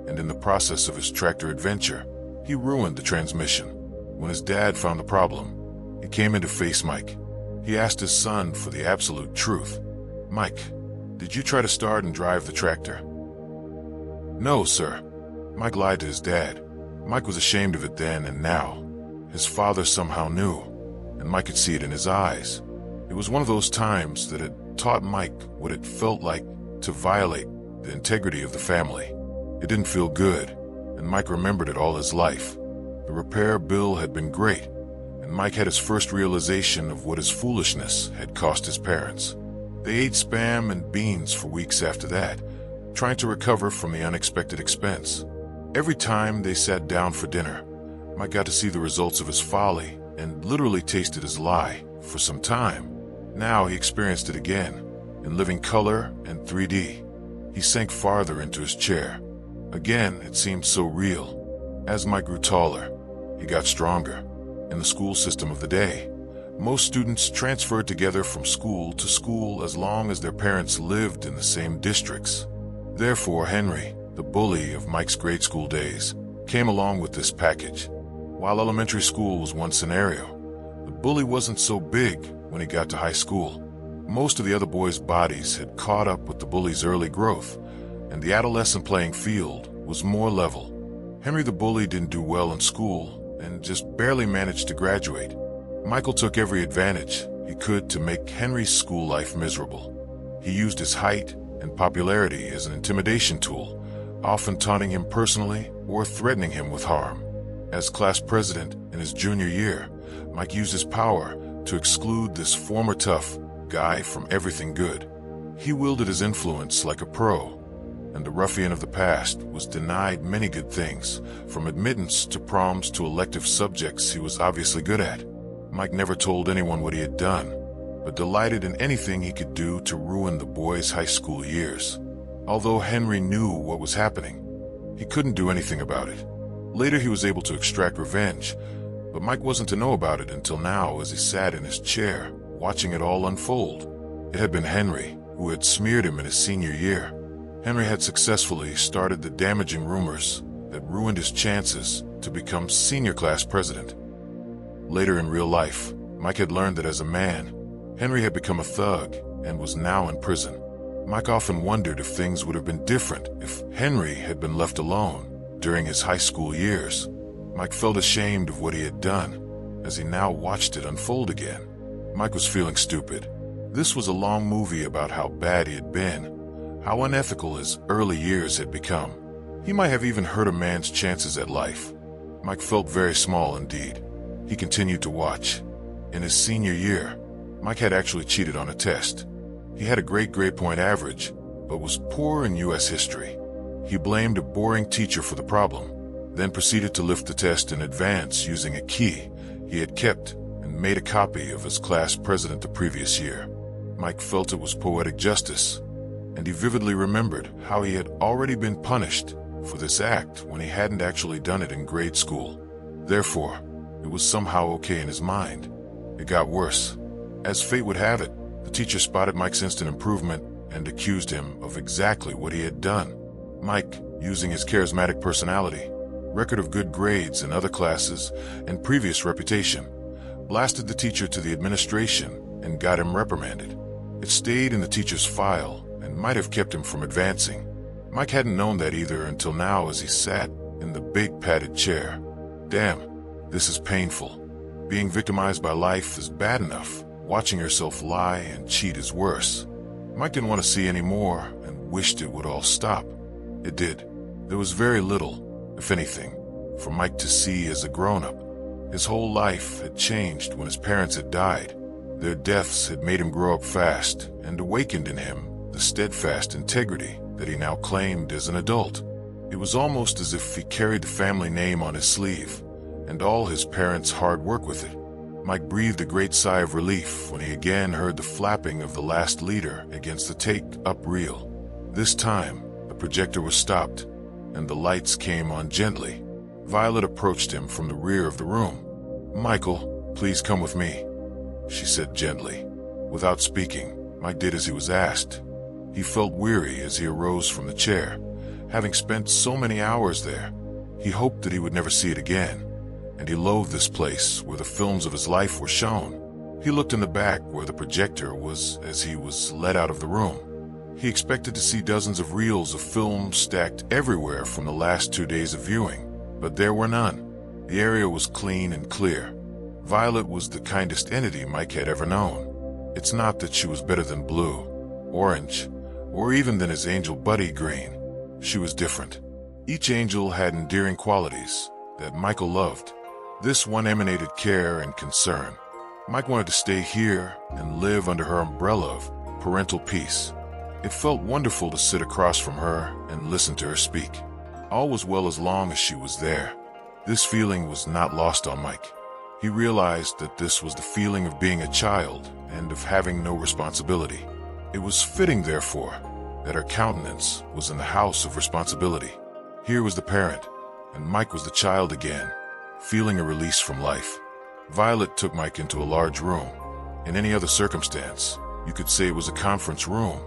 and in the process of his tractor adventure, he ruined the transmission. When his dad found the problem, he came in to face Mike. He asked his son for the absolute truth. "Mike, did you try to start and drive the tractor?" "No, sir." Mike lied to his dad. Mike was ashamed of it then and now. His father somehow knew, and Mike could see it in his eyes. It was one of those times that had taught Mike what it felt like to violate the integrity of the family. It didn't feel good, and Mike remembered it all his life. The repair bill had been great, and Mike had his first realization of what his foolishness had cost his parents. They ate Spam and beans for weeks after that, trying to recover from the unexpected expense. Every time they sat down for dinner, Mike got to see the results of his folly and literally tasted his lie for some time. Now he experienced it again, in living color and 3D. He sank farther into his chair. Again, it seemed so real. As Mike grew taller, he got stronger. In the school system of the day, most students transferred together from school to school as long as their parents lived in the same districts. Therefore, Henry, the bully of Mike's grade school days, came along with this package. While elementary school was one scenario, the bully wasn't so big when he got to high school. Most of the other boys' bodies had caught up with the bully's early growth, and the adolescent playing field was more level. Henry the bully didn't do well in school and just barely managed to graduate. Michael took every advantage he could to make Henry's school life miserable. He used his height and popularity as an intimidation tool, often taunting him personally or threatening him with harm. As class president in his junior year, Mike used his power to exclude this former tough guy from everything good. He wielded his influence like a pro, and the ruffian of the past was denied many good things, from admittance to proms to elective subjects he was obviously good at. Mike never told anyone what he had done, but delighted in anything he could do to ruin the boy's high school years. Although Henry knew what was happening, he couldn't do anything about it. Later he was able to extract revenge, but Mike wasn't to know about it until now as he sat in his chair, watching it all unfold. It had been Henry who had smeared him in his senior year. Henry had successfully started the damaging rumors that ruined his chances to become senior class president. Later in real life, Mike had learned that as a man, Henry had become a thug and was now in prison. Mike often wondered if things would have been different if Henry had been left alone during his high school years. Mike felt ashamed of what he had done as he now watched it unfold again. Mike was feeling stupid. This was a long movie about how bad he had been, how unethical his early years had become. He might have even hurt a man's chances at life. Mike felt very small indeed. He continued to watch. In his senior year, Mike had actually cheated on a test. He had a great grade point average, but was poor in U.S. history. He blamed a boring teacher for the problem, then proceeded to lift the test in advance using a key he had kept and made a copy of his class president the previous year. Mike felt it was poetic justice, and he vividly remembered how he had already been punished for this act when he hadn't actually done it in grade school. Therefore, it was somehow okay in his mind. It got worse. As fate would have it, the teacher spotted Mike's instant improvement and accused him of exactly what he had done. Mike, using his charismatic personality, record of good grades in other classes, and previous reputation, blasted the teacher to the administration and got him reprimanded. It stayed in the teacher's file and might have kept him from advancing. Mike hadn't known that either until now as he sat in the big padded chair. Damn, this is painful. Being victimized by life is bad enough. Watching yourself lie and cheat is worse. Mike didn't want to see any more and wished it would all stop. It did. There was very little, if anything, for Mike to see as a grown-up. His whole life had changed when his parents had died. Their deaths had made him grow up fast and awakened in him the steadfast integrity that he now claimed as an adult. It was almost as if he carried the family name on his sleeve, and all his parents' hard work with it. Mike breathed a great sigh of relief when he again heard the flapping of the last leader against the tape-up reel. This time, the projector was stopped, and the lights came on gently. Violet approached him from the rear of the room. "Michael, please come with me," she said gently. Without speaking, Mike did as he was asked. He felt weary as he arose from the chair, having spent so many hours there. He hoped that he would never see it again, and he loathed this place where the films of his life were shown. He looked in the back where the projector was as he was led out of the room. He expected to see dozens of reels of film stacked everywhere from the last 2 days of viewing, but there were none. The area was clean and clear. Violet was the kindest entity Mike had ever known. It's not that she was better than Blue, Orange, or even than his angel buddy Green. She was different. Each angel had endearing qualities that Michael loved. This one emanated care and concern. Mike wanted to stay here and live under her umbrella of parental peace. It felt wonderful to sit across from her and listen to her speak. All was well as long as she was there. This feeling was not lost on Mike. He realized that this was the feeling of being a child and of having no responsibility. It was fitting, therefore, that her countenance was in the house of responsibility. Here was the parent, and Mike was the child again, feeling a release from life. Violet took Mike into a large room. In any other circumstance, you could say it was a conference room,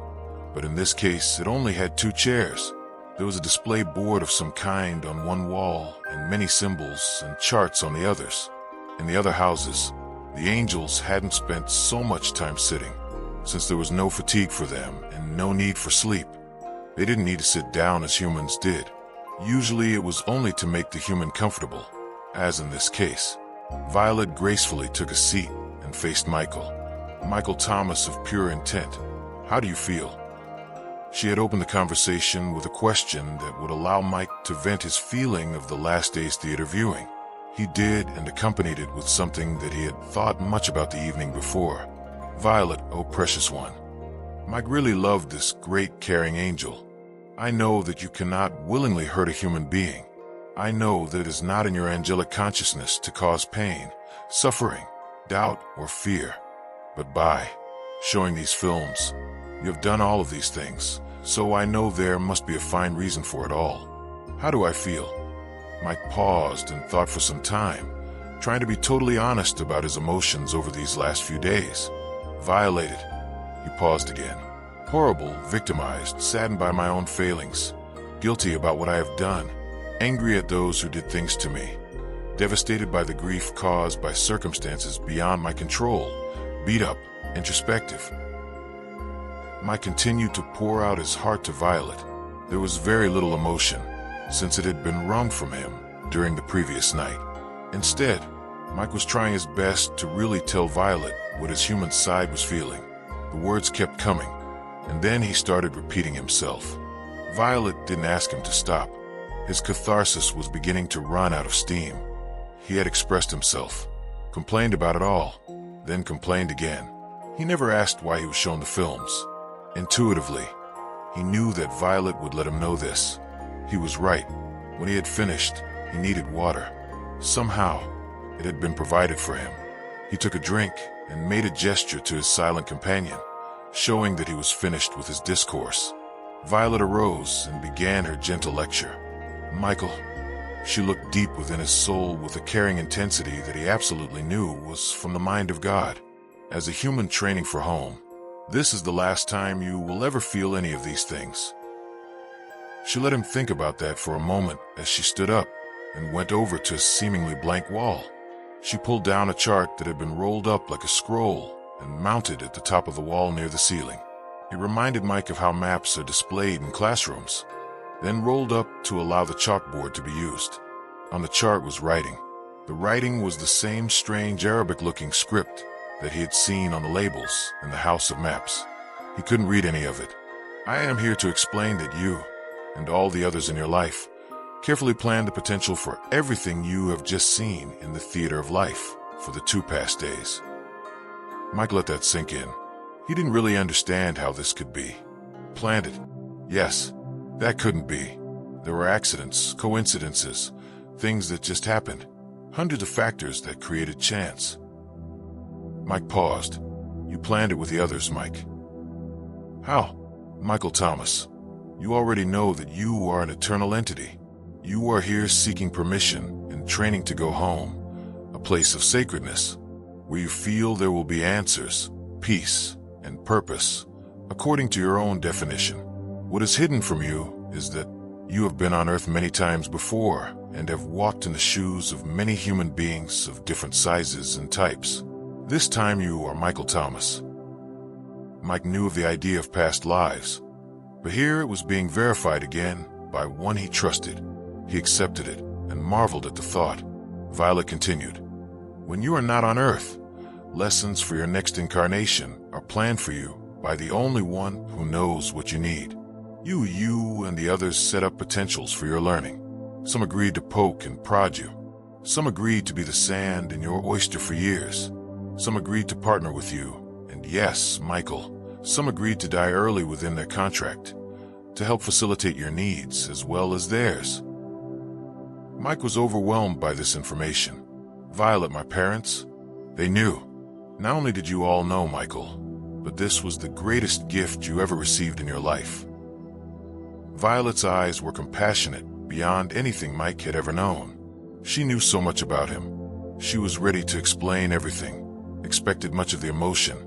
but in this case, it only had 2 chairs. There was a display board of some kind on one wall and many symbols and charts on the others. In the other houses, the angels hadn't spent so much time sitting, since there was no fatigue for them and no need for sleep. They didn't need to sit down as humans did. Usually it was only to make the human comfortable, as in this case. Violet gracefully took a seat and faced Michael. Michael Thomas of pure intent. "How do you feel?" She had opened the conversation with a question that would allow Mike to vent his feeling of the last day's theater viewing. He did, and accompanied it with something that he had thought much about the evening before. "Violet, oh precious one. Mike really loved this great caring angel. I know that you cannot willingly hurt a human being. I know that it is not in your angelic consciousness to cause pain, suffering, doubt, or fear. But by showing these films, you have done all of these things, so I know there must be a fine reason for it all. How do I feel?" Mike paused and thought for some time, trying to be totally honest about his emotions over these last few days. "Violated." He paused again. "Horrible, victimized, saddened by my own failings, guilty about what I have done, angry at those who did things to me, devastated by the grief caused by circumstances beyond my control, beat up, introspective." Mike continued to pour out his heart to Violet. There was very little emotion, since it had been wrung from him during the previous night. Instead, Mike was trying his best to really tell Violet what his human side was feeling. The words kept coming, and then he started repeating himself. Violet didn't ask him to stop. His catharsis was beginning to run out of steam. He had expressed himself, complained about it all, then complained again. He never asked why he was shown the films. Intuitively, he knew that Violet would let him know this. He was right. When he had finished, he needed water. Somehow, it had been provided for him. He took a drink and made a gesture to his silent companion, showing that he was finished with his discourse. Violet arose and began her gentle lecture. Michael, she looked deep within his soul with a caring intensity that he absolutely knew was from the mind of God. As a human training for home, this is the last time you will ever feel any of these things. She let him think about that for a moment as she stood up and went over to a seemingly blank wall. She pulled down a chart that had been rolled up like a scroll and mounted at the top of the wall near the ceiling. It reminded Mike of how maps are displayed in classrooms, then rolled up to allow the chalkboard to be used. On the chart was writing. The writing was the same strange Arabic-looking script that he had seen on the labels in the House of Maps. He couldn't read any of it. I am here to explain that you, and all the others in your life, carefully planned the potential for everything you have just seen in the theater of life for the 2 past days. Mike let that sink in. He didn't really understand how this could be. Planned it. Yes, that couldn't be. There were accidents, coincidences, things that just happened. Hundreds of factors that created chance. Mike paused. You planned it with the others, Mike. How? Michael Thomas, you already know that you are an eternal entity. You are here seeking permission and training to go home, a place of sacredness, where you feel there will be answers, peace, and purpose, according to your own definition. What is hidden from you is that you have been on Earth many times before and have walked in the shoes of many human beings of different sizes and types. This time you are Michael Thomas. Mike knew of the idea of past lives, but here it was being verified again by one he trusted. He accepted it and marveled at the thought. Violet continued, when you are not on Earth, lessons for your next incarnation are planned for you by the only one who knows what you need. You and the others set up potentials for your learning. Some agreed to poke and prod you. Some agreed to be the sand in your oyster for years. Some agreed to partner with you. And yes, Michael, some agreed to die early within their contract to help facilitate your needs as well as theirs. Mike was overwhelmed by this information. Violet, my parents, they knew. Not only did you all know, Michael, but this was the greatest gift you ever received in your life. Violet's eyes were compassionate beyond anything Mike had ever known. She knew so much about him. She was ready to explain everything, expected much of the emotion,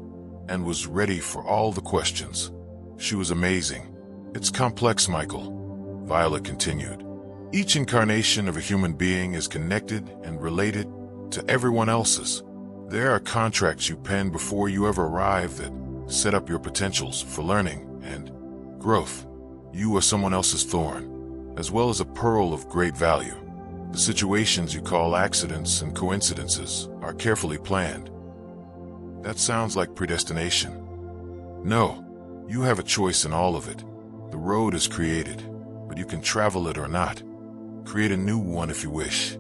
and was ready for all the questions. She was amazing. It's complex, Michael, Violet continued. Each incarnation of a human being is connected and related to everyone else's. There are contracts you pen before you ever arrive that set up your potentials for learning and growth. You are someone else's thorn, as well as a pearl of great value. The situations you call accidents and coincidences are carefully planned. That sounds like predestination. No, you have a choice in all of it. The road is created, but you can travel it or not. Create a new one if you wish.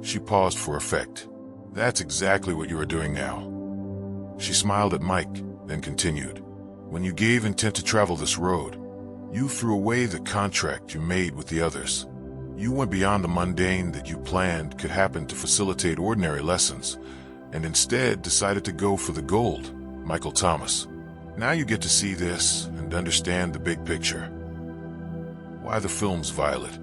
She paused for effect. That's exactly what you are doing now. She smiled at Mike, then continued. When you gave intent to travel this road, you threw away the contract you made with the others. You went beyond the mundane that you planned could happen to facilitate ordinary lessons, and instead decided to go for the gold, Michael Thomas. Now you get to see this and understand the big picture. Why the films, Violet?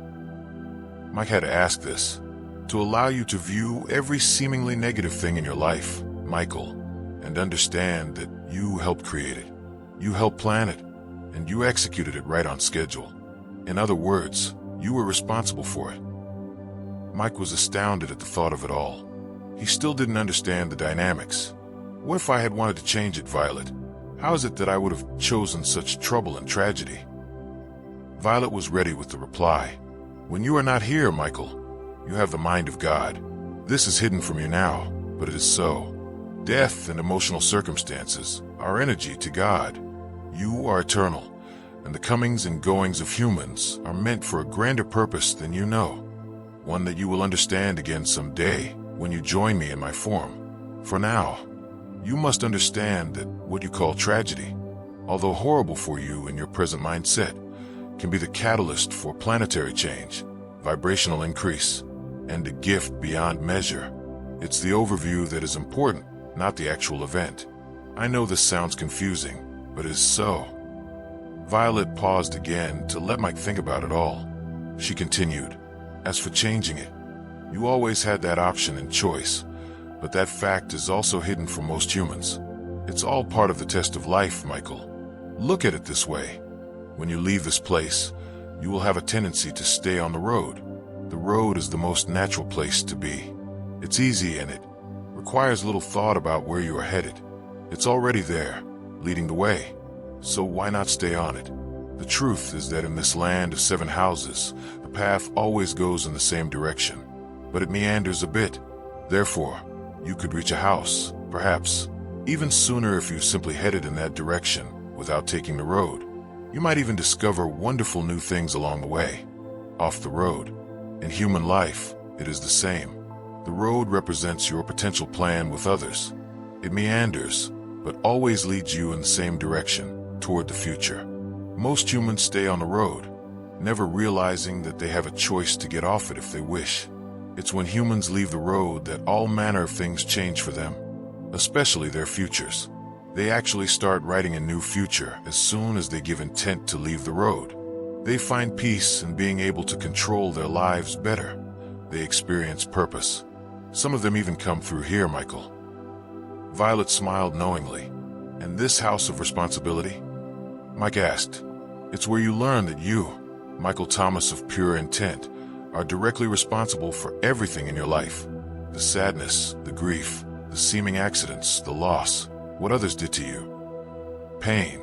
Mike had to ask this, to allow you to view every seemingly negative thing in your life, Michael, and understand that you helped create it. You helped plan it, and you executed it right on schedule. In other words, you were responsible for it. Mike was astounded at the thought of it all. He still didn't understand the dynamics. What if I had wanted to change it, Violet? How is it that I would have chosen such trouble and tragedy? Violet was ready with the reply. When you are not here, Michael, You have the mind of God. This is hidden from you now, but it is so. Death and emotional circumstances are energy to God. You are eternal, and the comings and goings of humans are meant for a grander purpose than you know, one that you will understand again someday when you join me in my form. For now, you must understand that what you call tragedy, although horrible for you in your present mindset, can be the catalyst for planetary change, vibrational increase, and a gift beyond measure. It's the overview that is important, not the actual event. I know this sounds confusing, but it is so. Violet paused again to let Mike think about it all. She continued, "As for changing it, you always had that option and choice, but that fact is also hidden from most humans. It's all part of the test of life, Michael. Look at it this way. When you leave this place, you will have a tendency to stay on the road. The road is the most natural place to be. It's easy and it requires little thought about where you are headed. It's already there, leading the way. So why not stay on it? The truth is that in this land of 7 houses, the path always goes in the same direction, but it meanders a bit. Therefore, you could reach a house, perhaps, even sooner if you simply headed in that direction without taking the road. You might even discover wonderful new things along the way, off the road. In human life, it is the same. The road represents your potential plan with others. It meanders, but always leads you in the same direction, toward the future. Most humans stay on the road, never realizing that they have a choice to get off it if they wish. It's when humans leave the road that all manner of things change for them, especially their futures. They actually start writing a new future as soon as they give intent to leave the road. They find peace in being able to control their lives better. They experience purpose. Some of them even come through here, Michael." Violet smiled knowingly. "And this house of responsibility?" Mike asked. "It's where you learn that you, Michael Thomas of pure intent, are directly responsible for everything in your life. The sadness, the grief, the seeming accidents, the loss, what others did to you. Pain,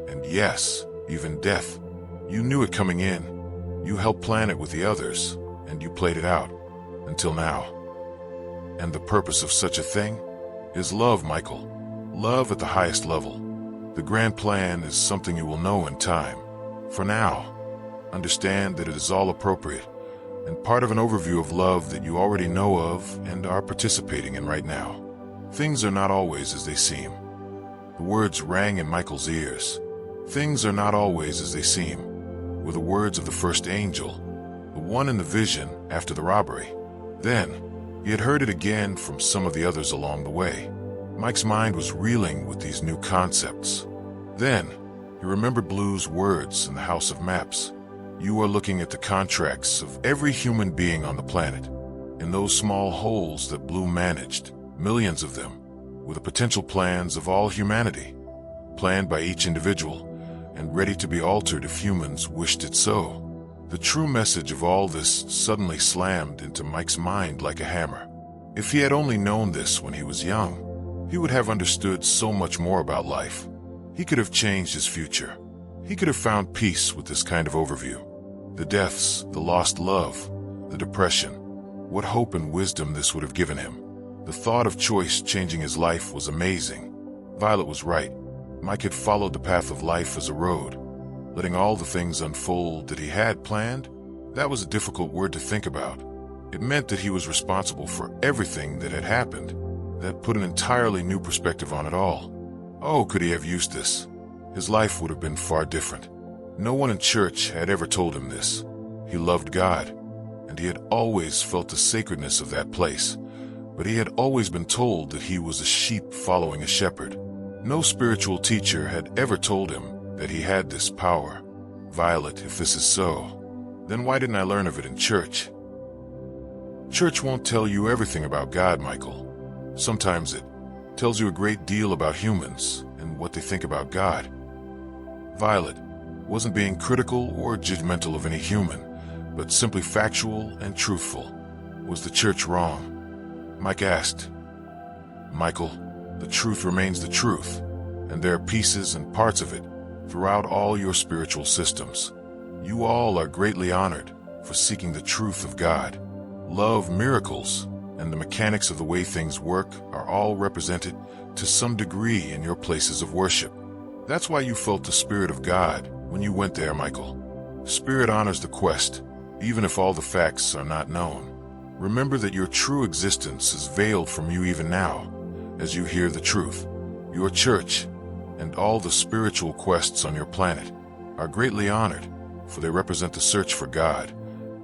and yes, even death. You knew it coming in. You helped plan it with the others, and you played it out, until now. And the purpose of such a thing is love, Michael. Love at the highest level. The grand plan is something you will know in time. For now, understand that it is all appropriate, and part of an overview of love that you already know of and are participating in right now. Things are not always as they seem." The words rang in Michael's ears. Things are not always as they seem were the words of the first angel, the one in the vision after the robbery. Then, he had heard it again from some of the others along the way. Mike's mind was reeling with these new concepts. Then, he remembered Blue's words in the House of Maps. "You are looking at the contracts of every human being on the planet. In those small holes that Blue managed, millions of them, were the potential plans of all humanity, planned by each individual, and ready to be altered if humans wished it so." The true message of all this suddenly slammed into Mike's mind like a hammer. If he had only known this when he was young, he would have understood so much more about life. He could have changed his future. He could have found peace with this kind of overview. The deaths, the lost love, the depression. What hope and wisdom this would have given him. The thought of choice changing his life was amazing. Violet was right. Mike had followed the path of life as a road, letting all the things unfold that he had planned. That was a difficult word to think about. It meant that he was responsible for everything that had happened. That put an entirely new perspective on it all. Oh, could he have used this? His life would have been far different. No one in church had ever told him this. He loved God, and he had always felt the sacredness of that place. But he had always been told that he was a sheep following a shepherd. No spiritual teacher had ever told him that he had this power. Violet, if this is so, then why didn't I learn of it in church? Church won't tell you everything about God, Michael. Sometimes it tells you a great deal about humans and what they think about God. Violet wasn't being critical or judgmental of any human, but simply factual and truthful. Was the church wrong? Mike asked. Michael, the truth remains the truth, and there are pieces and parts of it throughout all your spiritual systems. You all are greatly honored for seeking the truth of God. love, miracles, and the mechanics of the way things work are all represented to some degree in your places of worship. That's why you felt the Spirit of God when you went there, Michael. Spirit honors the quest, even if all the facts are not known. Remember that your true existence is veiled from you even now, as you hear the truth. Your church, and all the spiritual quests on your planet, are greatly honored, for they represent the search for God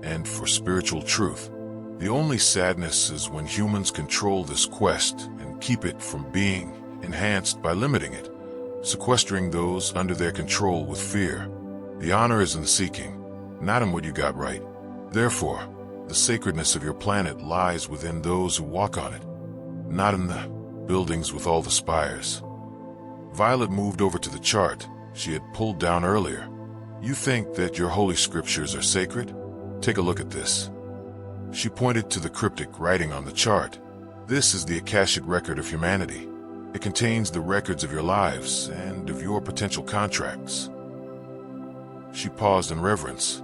and for spiritual truth. The only sadness is when humans control this quest and keep it from being enhanced by limiting it, sequestering those under their control with fear. The honor is in the seeking, not in what you got right. Therefore, the sacredness of your planet lies within those who walk on it, not in the buildings with all the spires. Violet moved over to the chart she had pulled down earlier. You think that your holy scriptures are sacred? Take a look at this. She pointed to the cryptic writing on the chart. This is the Akashic record of humanity. It contains the records of your lives and of your potential contracts. She paused in reverence.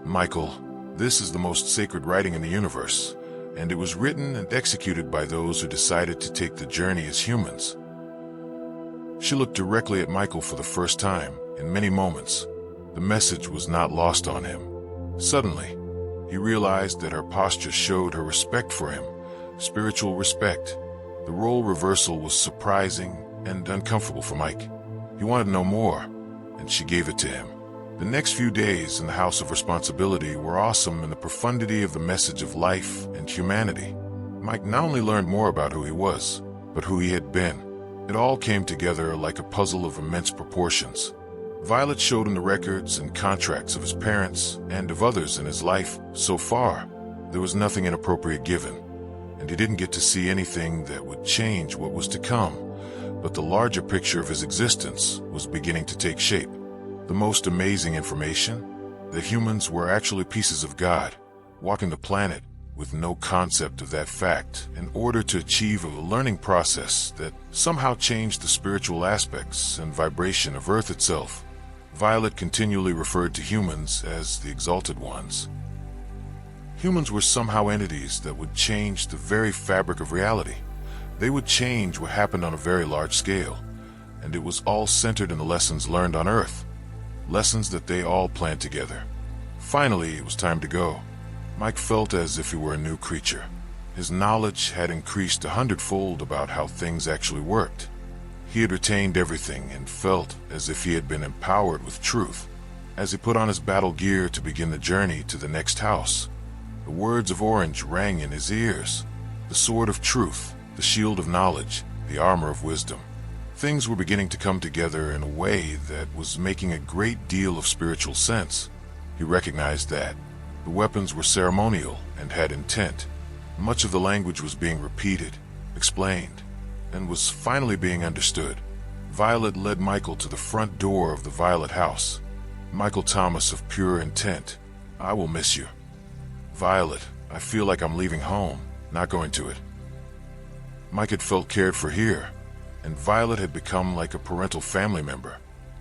Michael, this is the most sacred writing in the universe, and it was written and executed by those who decided to take the journey as humans. She looked directly at Michael for the first time in many moments. The message was not lost on him. Suddenly, he realized that her posture showed her respect for him, spiritual respect. The role reversal was surprising and uncomfortable for Mike. He wanted to know more, and she gave it to him. The next few days in the House of Responsibility were awesome in the profundity of the message of life and humanity. Mike not only learned more about who he was, but who he had been. It all came together like a puzzle of immense proportions. Violet showed him the records and contracts of his parents and of others in his life. So far, there was nothing inappropriate given, and he didn't get to see anything that would change what was to come, but the larger picture of his existence was beginning to take shape. The most amazing information? That humans were actually pieces of God, walking the planet with no concept of that fact in order to achieve a learning process that somehow changed the spiritual aspects and vibration of Earth itself. Violet continually referred to humans as the exalted ones. Humans were somehow entities that would change the very fabric of reality. They would change what happened on a very large scale, and it was all centered in the lessons learned on Earth. Lessons that they all planned together. Finally, it was time to go. Mike felt as if he were a new creature. His knowledge had increased 100-fold about how things actually worked. He had retained everything and felt as if he had been empowered with truth. As he put on his battle gear to begin the journey to the next house, the words of Orange rang in his ears. The sword of truth, the shield of knowledge, the armor of wisdom. Things were beginning to come together in a way that was making a great deal of spiritual sense. He recognized that the weapons were ceremonial and had intent. Much of the language was being repeated, explained, and was finally being understood. Violet led Michael to the front door of the Violet house. Michael Thomas of pure intent. I will miss you. Violet, I feel like I'm leaving home, not going to it. Mike had felt cared for here, and Violet had become like a parental family member.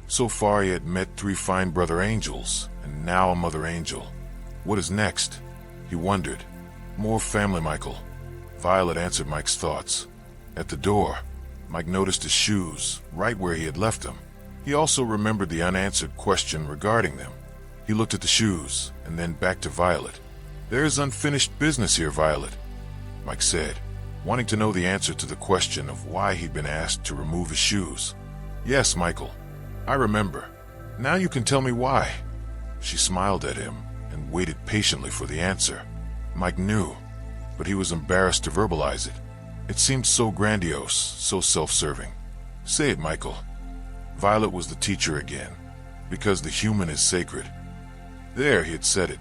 So far he had met 3 fine brother angels, and now a mother angel. What is next? He wondered. More family, Michael. Violet answered Mike's thoughts. At the door, Mike noticed his shoes, right where he had left them. He also remembered the unanswered question regarding them. He looked at the shoes, and then back to Violet. There is unfinished business here, Violet, Mike said, wanting to know the answer to the question of why he'd been asked to remove his shoes. Yes, Michael, I remember. Now you can tell me why. She smiled at him and waited patiently for the answer. Mike knew, but he was embarrassed to verbalize it. It seemed so grandiose, so self-serving. Say it, Michael. Violet was the teacher again, because the human is sacred. There, he had said it.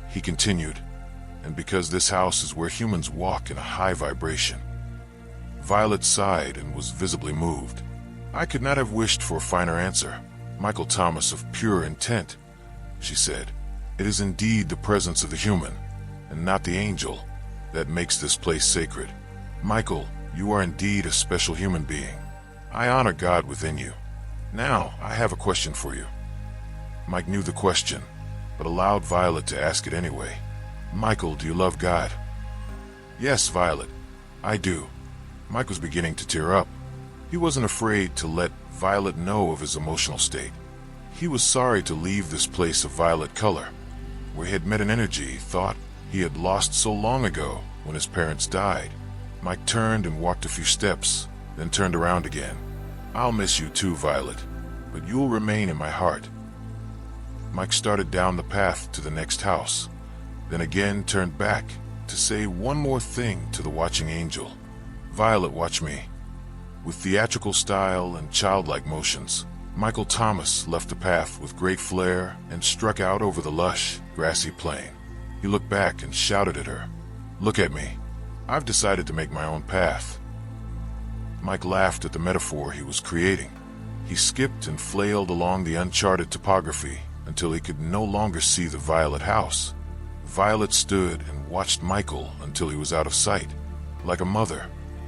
He continued, and because this house is where humans walk in a high vibration. Violet sighed and was visibly moved. I could not have wished for a finer answer. Michael Thomas of pure intent, she said. It is indeed the presence of the human, and not the angel, that makes this place sacred. Michael, you are indeed a special human being. I honor God within you. Now, I have a question for you. Mike knew the question, but allowed Violet to ask it anyway. Michael, do you love God? Yes, Violet, I do. Mike was beginning to tear up. He wasn't afraid to let Violet know of his emotional state. He was sorry to leave this place of violet color, where he had met an energy he thought he had lost so long ago when his parents died. Mike turned and walked a few steps, then turned around again. I'll miss you too, Violet, but you'll remain in my heart. Mike started down the path to the next house, then again turned back to say one more thing to the watching angel. Violet, watch me. With theatrical style and childlike motions, Michael Thomas left the path with great flair and struck out over the lush, grassy plain. He looked back and shouted at her, "Look at me. I've decided to make my own path." Mike laughed at the metaphor he was creating. He skipped and flailed along the uncharted topography until he could no longer see the violet house. Violet stood and watched Michael until he was out of sight. Like a mother,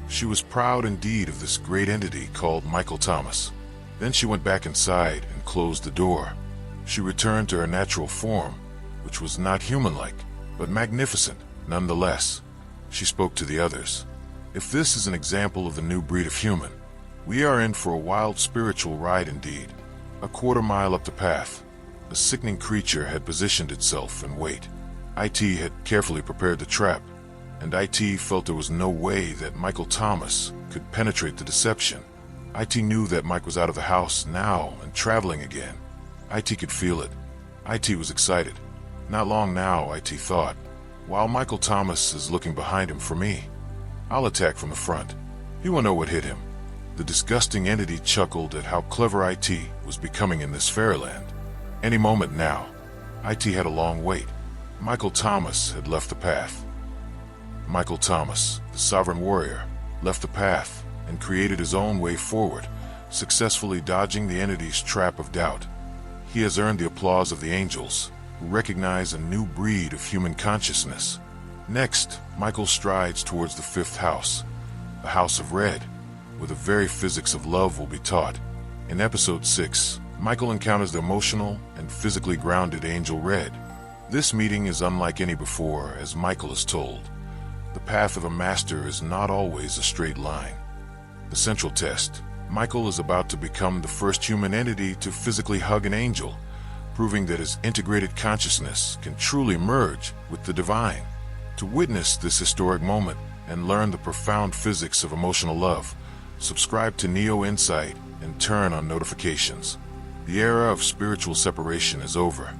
she was proud indeed of this great entity called Michael Thomas. Then she went back inside and closed the door. She returned to her natural form, which was not human-like, but magnificent nonetheless. She spoke to the others. If this is an example of the new breed of human, we are in for a wild spiritual ride indeed. A quarter-mile up the path, a sickening creature had positioned itself in wait. IT had carefully prepared the trap, and IT felt there was no way that Michael Thomas could penetrate the deception. IT knew that Mike was out of the house now and traveling again. IT could feel it. IT was excited. Not long now, IT thought. While Michael Thomas is looking behind him for me, I'll attack from the front. He won't know what hit him. The disgusting entity chuckled at how clever IT was becoming in this fairyland. Any moment now, IT had a long wait. Michael Thomas had left the path. Michael Thomas, the sovereign warrior, left the path and created his own way forward, successfully dodging the entity's trap of doubt. He has earned the applause of the angels, who recognize a new breed of human consciousness. Next, Michael strides towards the fifth house, the House of Red, where the very physics of love will be taught. In episode 6, Michael encounters the emotional and physically grounded Angel Red. This meeting is unlike any before, as Michael is told. The path of a master is not always a straight line. The central test, Michael is about to become the first human entity to physically hug an angel, proving that his integrated consciousness can truly merge with the divine. To witness this historic moment and learn the profound physics of emotional love, subscribe to Neo Insight and turn on notifications. The era of spiritual separation is over.